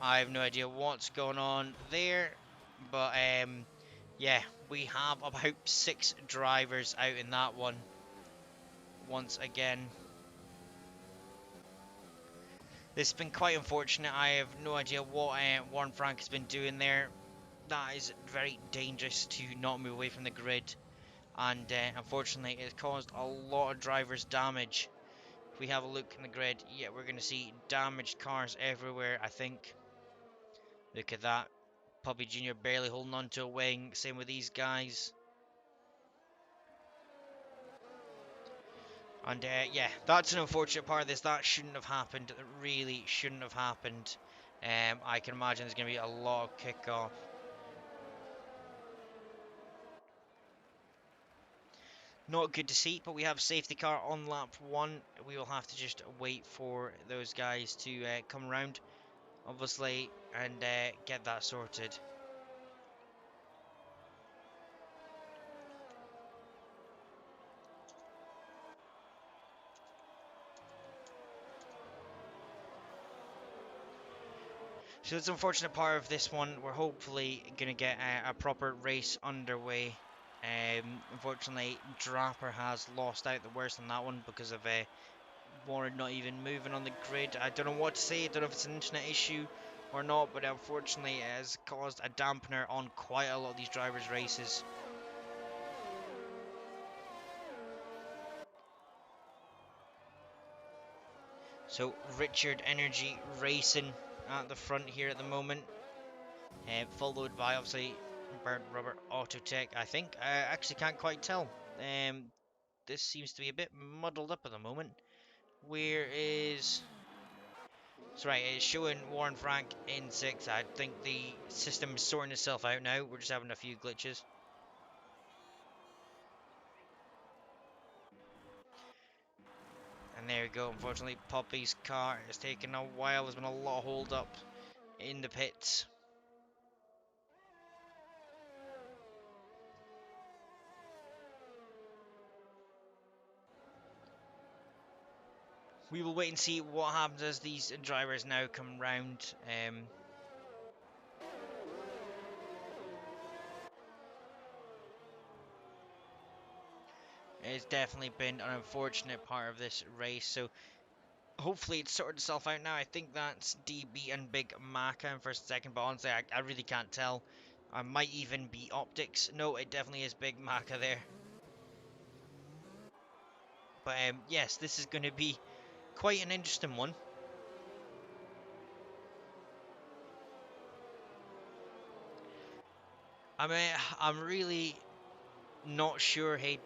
I have no idea what's going on there. But yeah, we have about 6 drivers out in that one. Once again. This has been quite unfortunate. I have no idea what Warren Frank has been doing there. That is very dangerous to not move away from the grid. And unfortunately, it caused a lot of drivers' damage. If we have a look in the grid, yeah, we're going to see damaged cars everywhere, I think. Look at that. Puppy Jr. barely holding on to a wing. Same with these guys. And yeah, that's an unfortunate part of this. That shouldn't have happened. It really shouldn't have happened. I can imagine there's going to be a lot of kickoff. Not good to see, but we have safety car on lap 1. We will have to just wait for those guys to come around, obviously, and get that sorted. So it's an unfortunate part of this one. We're hopefully going to get a proper race underway. Unfortunately, Draper has lost out the worst on that one because of Warren not even moving on the grid. I don't know what to say. I don't know if it's an internet issue or not, but unfortunately it has caused a dampener on quite a lot of these drivers' races. So Richard Energy Racing at the front here at the moment, followed by obviously Burnt Rubber Autotech. I think I actually can't quite tell. This seems to be a bit muddled up at the moment. Where is? That's right. It's showing Warren Frank in 6th. I think the system is sorting itself out now. We're just having a few glitches. And there we go. Unfortunately, Poppy's car is taking a while. There's been a lot of hold up in the pits. We will wait and see what happens as these drivers now come round. It's definitely been an unfortunate part of this race, so hopefully it's sorted itself out now. I think that's DB and Big Maca in first and second, but honestly, I really can't tell. I might even be Optics. No, it definitely is Big Maca there. But yes, this is going to be quite an interesting one. I mean, I'm really not sure, Hayden.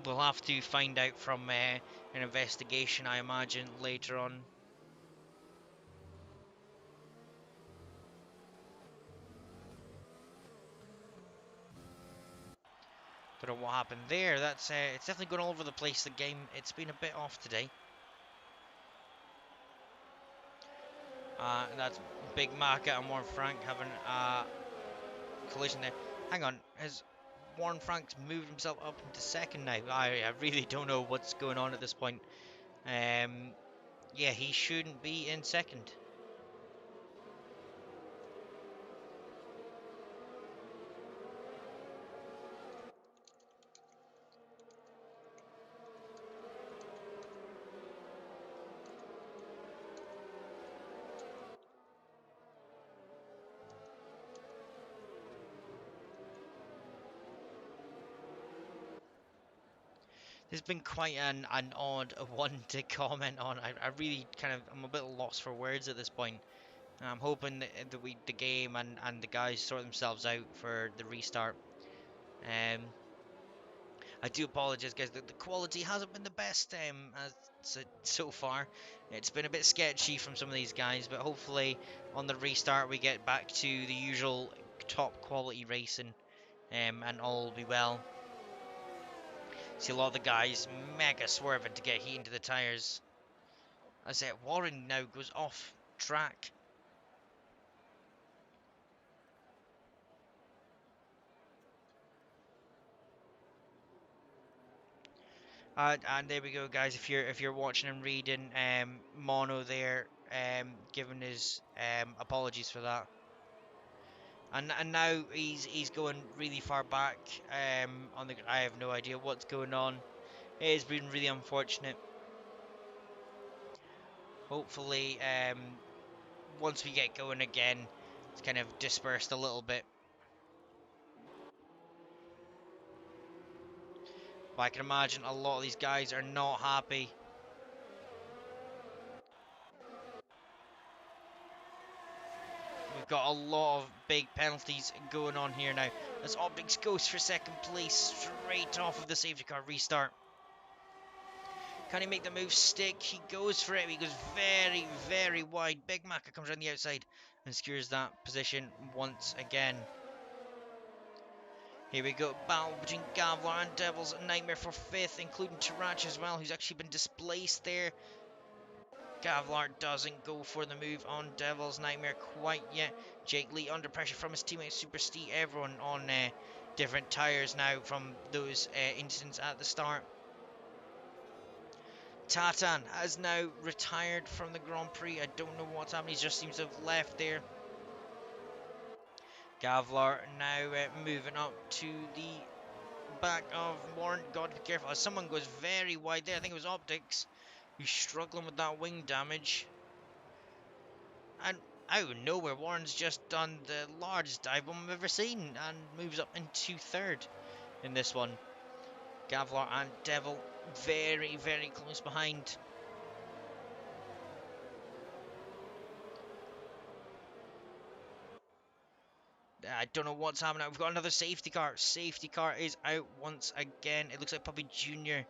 We'll have to find out from an investigation, I imagine, later on. Don't know what happened there. That's it's definitely gone all over the place. The game, it's been a bit off today. That's Big Market and Warren Frank having a collision there. Hang on, has Warren Frank's moved himself up into 2nd now? I really don't know what's going on at this point. Yeah, he shouldn't be in 2nd. This has been quite an odd one to comment on. I really I'm a bit lost for words at this point. I'm hoping that the game and the guys sort themselves out for the restart. I do apologize, guys. The quality hasn't been the best so far. It's been a bit sketchy from some of these guys, but hopefully on the restart we get back to the usual top quality racing, and all will be well. See a lot of the guys mega swerving to get heat into the tires. As Warren now goes off track. And there we go, guys. If you're watching and reading, Mono there, giving his apologies for that. And now he's going really far back. On the I have no idea what's going on. It has been really unfortunate. Hopefully, once we get going again, it's kind of dispersed a little bit. But I can imagine a lot of these guys are not happy. We've got a lot of big penalties going on here now. As Optics goes for second place, straight off of the safety car restart. Can he make the move stick? He goes for it. He goes very, very wide. Big Macca comes around the outside and secures that position once again. Here we go. Battle between Gavlar and Devil's Nightmare for 5th, including Tarach as well, who's actually been displaced there. Gavlar doesn't go for the move on Devil's Nightmare quite yet. Jake Lee under pressure from his teammate Super Steve. Everyone on different tyres now from those incidents at the start. Tatan has now retired from the Grand Prix. I don't know what's happened. He just seems to have left there. Gavlar now moving up to the back of Warren. Got to be careful as someone goes very wide there. I think it was Optics who's struggling with that wing damage. And out of nowhere, Warren's just done the largest dive bomb I've ever seen and moves up into 3rd in this one. Gavlar and Devil very, very close behind. I don't know what's happening. We've got another safety car. Safety car is out once again. It looks like Puppy Jr.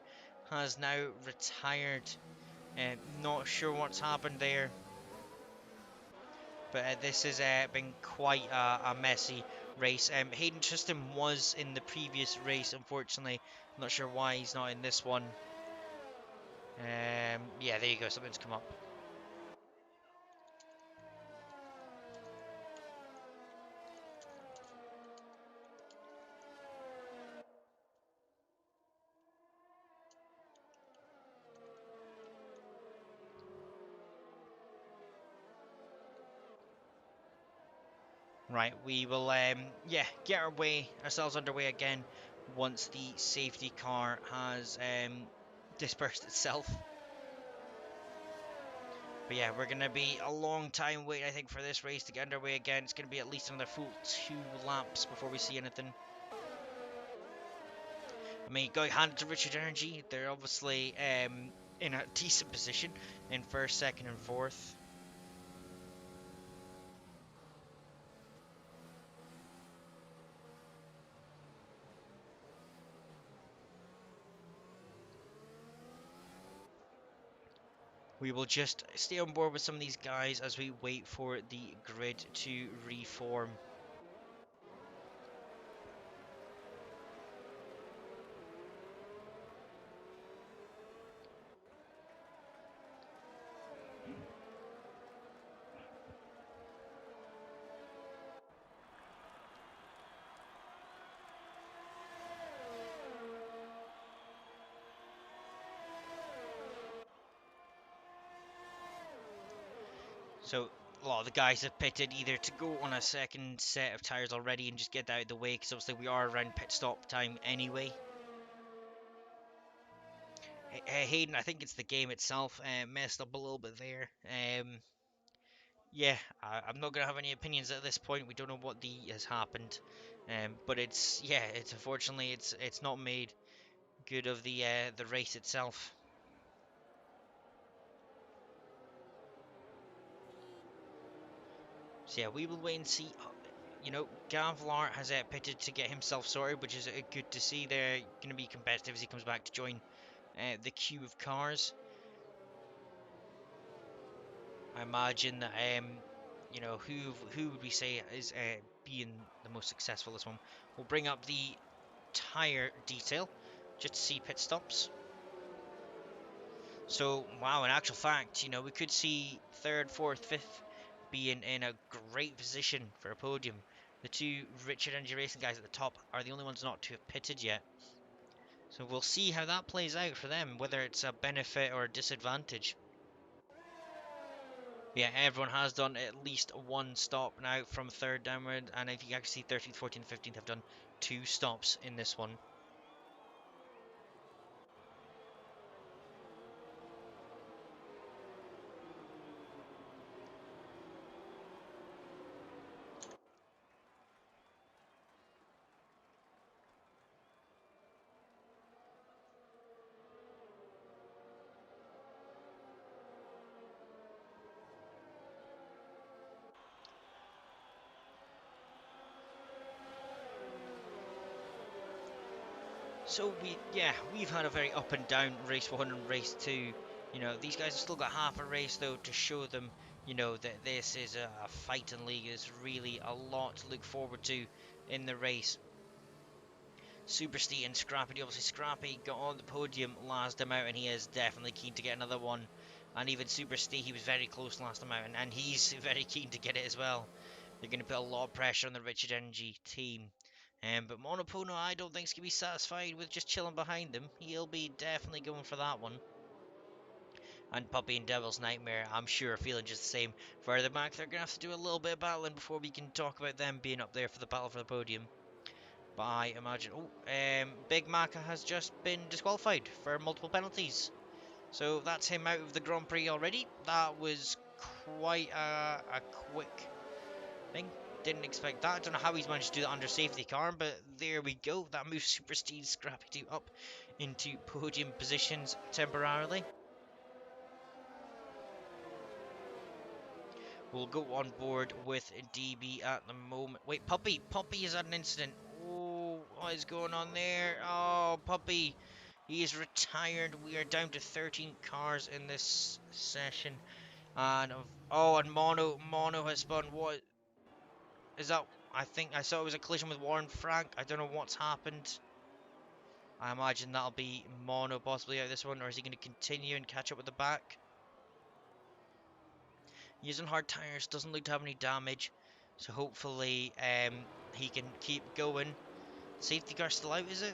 has now retired. Not sure what's happened there. But this has been quite a messy race. Hayden Tristan was in the previous race, unfortunately. I'm not sure why he's not in this one. Yeah, there you go. Something's come up. Right, we will, yeah, get ourselves underway again once the safety car has dispersed itself. But yeah, we're going to be a long time wait, I think, for this race to get underway again. It's going to be at least another full 2 laps before we see anything. I mean, going hand to Richard Energy, they're obviously in a decent position in 1st, 2nd, and 4th. We will just stay on board with some of these guys as we wait for the grid to reform. So a lot of the guys have pitted either to go on a second set of tyres already and just get that out of the way, because obviously we are around pit stop time anyway. Hayden, I think it's the game itself messed up a little bit there. Yeah, I'm not gonna have any opinions at this point. We don't know what has happened, but it's unfortunately it's not made good of the race itself. So yeah, we will wait and see. you know, Gavlar has pitted to get himself sorted, which is good to see. They're going to be competitive as he comes back to join the queue of cars. I imagine that, you know, who would we say is being the most successful this one? We'll bring up the tire detail just to see pit stops. So, wow, in actual fact, you know, we could see third, fourth, fifth being in a great position for a podium. The two Richard Energy Racing guys at the top are the only ones not to have pitted yet. So we'll see how that plays out for them, whether it's a benefit or a disadvantage. Yeah, everyone has done at least one stop now from third downward, and if you actually see 13th, 14th, 15th have done 2 stops in this one. So we've had a very up and down race 1 and race 2. You know, these guys have still got half a race though to show them, you know, that this is a fighting league. There's really a lot to look forward to in the race. Super Steve and Scrappy, obviously Scrappy got on the podium last time out and he is definitely keen to get another one. And even Super Steve, he was very close last time out and he's very keen to get it as well. They're going to put a lot of pressure on the Richard Energy team. But Monopono, I don't think, is going to be satisfied with just chilling behind them. He'll be definitely going for that one. And Puppy and Devil's Nightmare, I'm sure, feeling just the same. Further back, they're going to have to do a little bit of battling before we can talk about them being up there for the battle for the podium. But I imagine... Oh, Big Maka has just been disqualified for multiple penalties. So that's him out of the Grand Prix already. That was quite a quick thing. Didn't expect that. I don't know how he's managed to do that under safety car, but there we go. That moves Super Steed Scrappy 2 up into podium positions temporarily. We'll go on board with DB at the moment. Wait, Puppy! Puppy has had an incident. Oh, what is going on there? Oh, Puppy! He is retired. We are down to 13 cars in this session. And, and Mono has spun. What is that? I think I saw it was a collision with Warren Frank. I don't know what's happened. I imagine that'll be Mono possibly out of this one, or is he going to continue and catch up with the back? Using hard tires, doesn't look to have any damage, so hopefully he can keep going. Safety car still out, is it?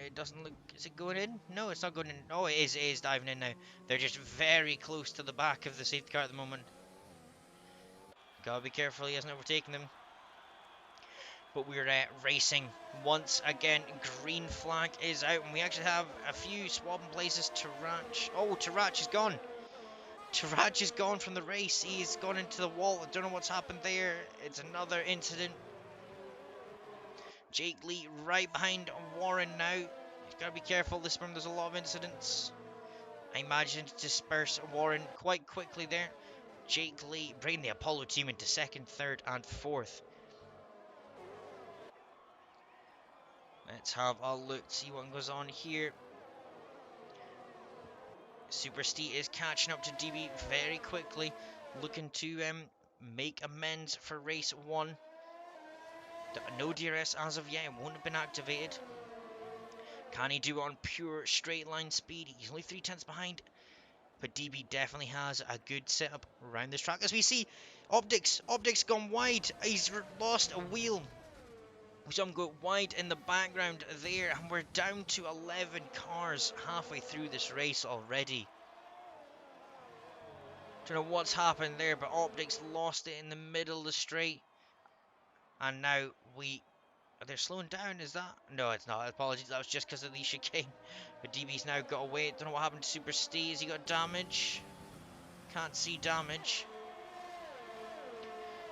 It doesn't look... Is it going in? No, it's not going in. Oh, it is diving in now. They're just very close to the back of the safety car at the moment. Gotta be careful he hasn't overtaken them. But we're racing once again. Green flag is out, and we actually have a few swapping places. Tarach. Oh, Tarach is gone. Tarach is gone from the race. He's gone into the wall. I don't know what's happened there. It's another incident. Jake Lee right behind Warren now. He's got to be careful. This one, there's a lot of incidents. I imagine to disperse Warren quite quickly there. Jake Lee bringing the Apollo team into second, third, and fourth. Let's have a look, see what goes on here. Super Steve is catching up to DB very quickly, looking to make amends for race 1. No DRS as of yet, it won't have been activated. Can he do it on pure straight line speed? He's only 3/10 behind, but DB definitely has a good setup around this track. As we see, Optics gone wide. He's lost a wheel. Some go wide in the background there, and we're down to 11 cars halfway through this race already. Don't know what's happened there, but Optics lost it in the middle of the straight. And now they're slowing down, is that? No, it's not. Apologies, that was just because of the chicane. But DB's now got away. Don't know what happened to Super Steve. Has he got damage? Can't see damage.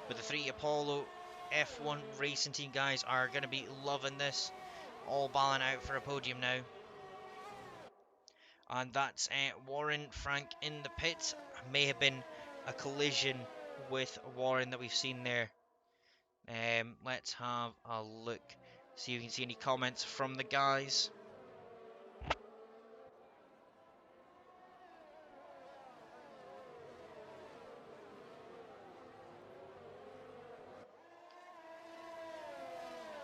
But the 3 Apollo F1 racing team guys are going to be loving this. All balling out for a podium now. And that's Warren Frank in the pits. May have been a collision with Warren that we've seen there. Let's have a look, see if we can see any comments from the guys.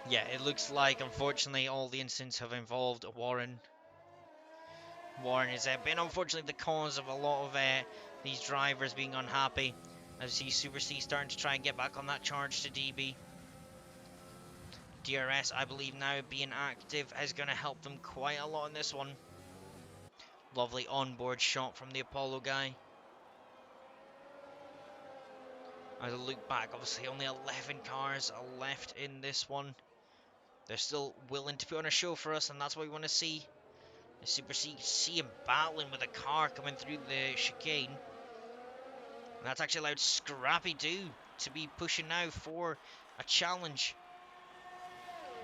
Yeah, it looks like, unfortunately, all the incidents have involved Warren. Warren has been, unfortunately, the cause of a lot of these drivers being unhappy. As you see Super C starting to try and get back on that charge to DB. DRS, I believe, now being active is going to help them quite a lot in this one. Lovely onboard shot from the Apollo guy. As I look back, obviously only 11 cars are left in this one. They're still willing to put on a show for us, and that's what we want to see. The Super C, see him battling with a car coming through the chicane. And that's actually allowed Scrappy Doo to be pushing now for a challenge.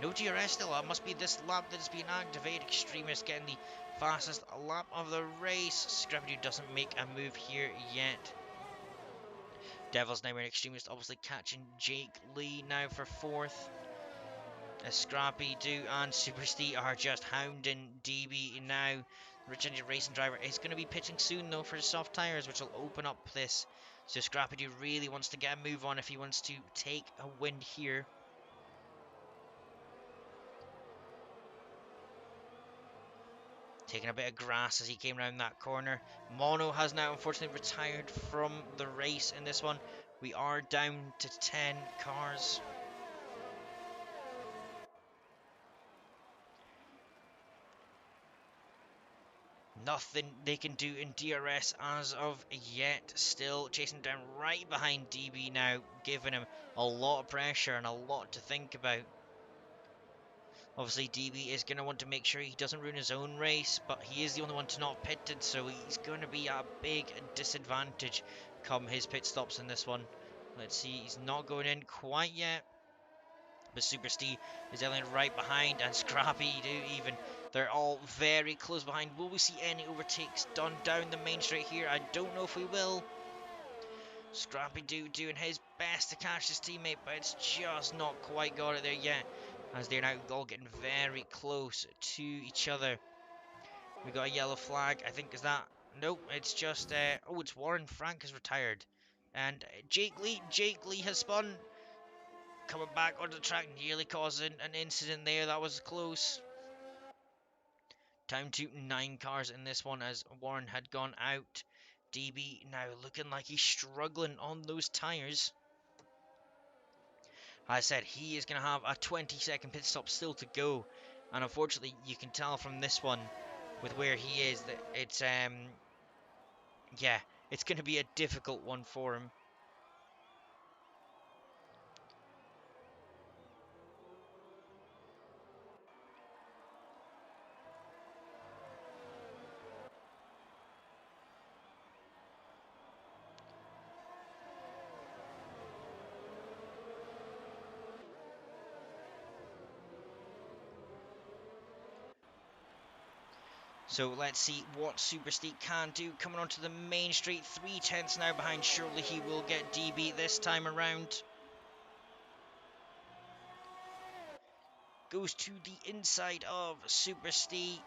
No DRS still. It must be this lap that is being activated. Extremist getting the fastest lap of the race. Scrappy Doo doesn't make a move here yet. Devil's Nightmare and Extremist obviously catching Jake Lee now for 4th. As Scrappy Doo and Super Steve are just hounding DB now. Rich Engine Racing Driver is going to be pitching soon though for the soft tyres, which will open up this. So Scrappy Doo really wants to get a move on if he wants to take a win here. Taking a bit of grass as he came around that corner. Mono has now unfortunately retired from the race in this one. We are down to 10 cars. Nothing they can do in DRS as of yet. Still chasing down right behind DB now, giving him a lot of pressure and a lot to think about. Obviously, DB is going to want to make sure he doesn't ruin his own race, but he is the only one to not pitted, so he's going to be at a big disadvantage come his pit stops in this one. Let's see, he's not going in quite yet. But Super Steve is definitely right behind, and Scrappy Doo even. They're all very close behind. Will we see any overtakes done down the main straight here? I don't know if we will. Scrappy Doo doing his best to catch his teammate, but it's just not quite got it there yet. As they're now all getting very close to each other. We got a yellow flag. I think is that. Nope, it's just. Oh, it's Warren Frank has retired. And Jake Lee has spun. Coming back onto the track, nearly causing an incident there. That was close. Down to 9 cars in this one as Warren had gone out. DB now looking like he's struggling on those tyres. I said he is going to have a 20-second pit stop still to go. And unfortunately, you can tell from this one, with where he is, that it's, yeah, it's going to be a difficult one for him. So let's see what Super Steve can do. Coming onto the main straight, 3/10 now behind. Surely he will get DB this time around. Goes to the inside of Super Steve.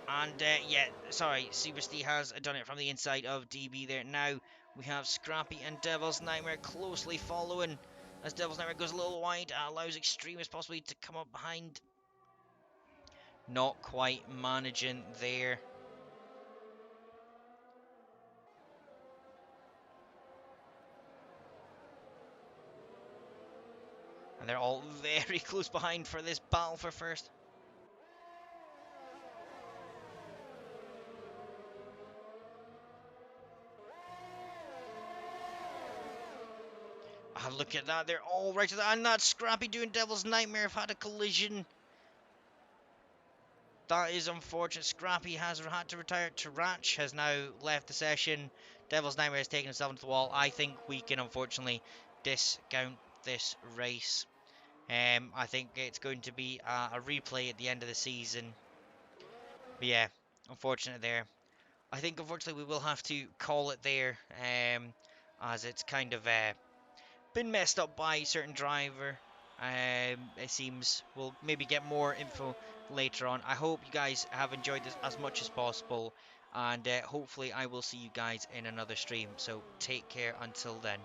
And yeah, sorry, Super Steve has done it from the inside of DB there. Now we have Scrappy and Devil's Nightmare closely following. As Devil's Nightmare goes a little wide, allows Extremist possibly to come up behind. Not quite managing there. And they're all very close behind for this battle for first. Ah, look at that. They're all right to that. And that Scrappy doing Devil's Nightmare have had a collision. That is unfortunate. Scrappy has had to retire. Tarach has now left the session. Devil's Nightmare has taken himself into the wall. I think we can unfortunately discount this race. I think it's going to be a replay at the end of the season. But yeah, unfortunate there. I think unfortunately we will have to call it there. as it's kind of been messed up by a certain driver. It seems we'll maybe get more info later on. I hope you guys have enjoyed this as much as possible, and hopefully I will see you guys in another stream. So take care until then.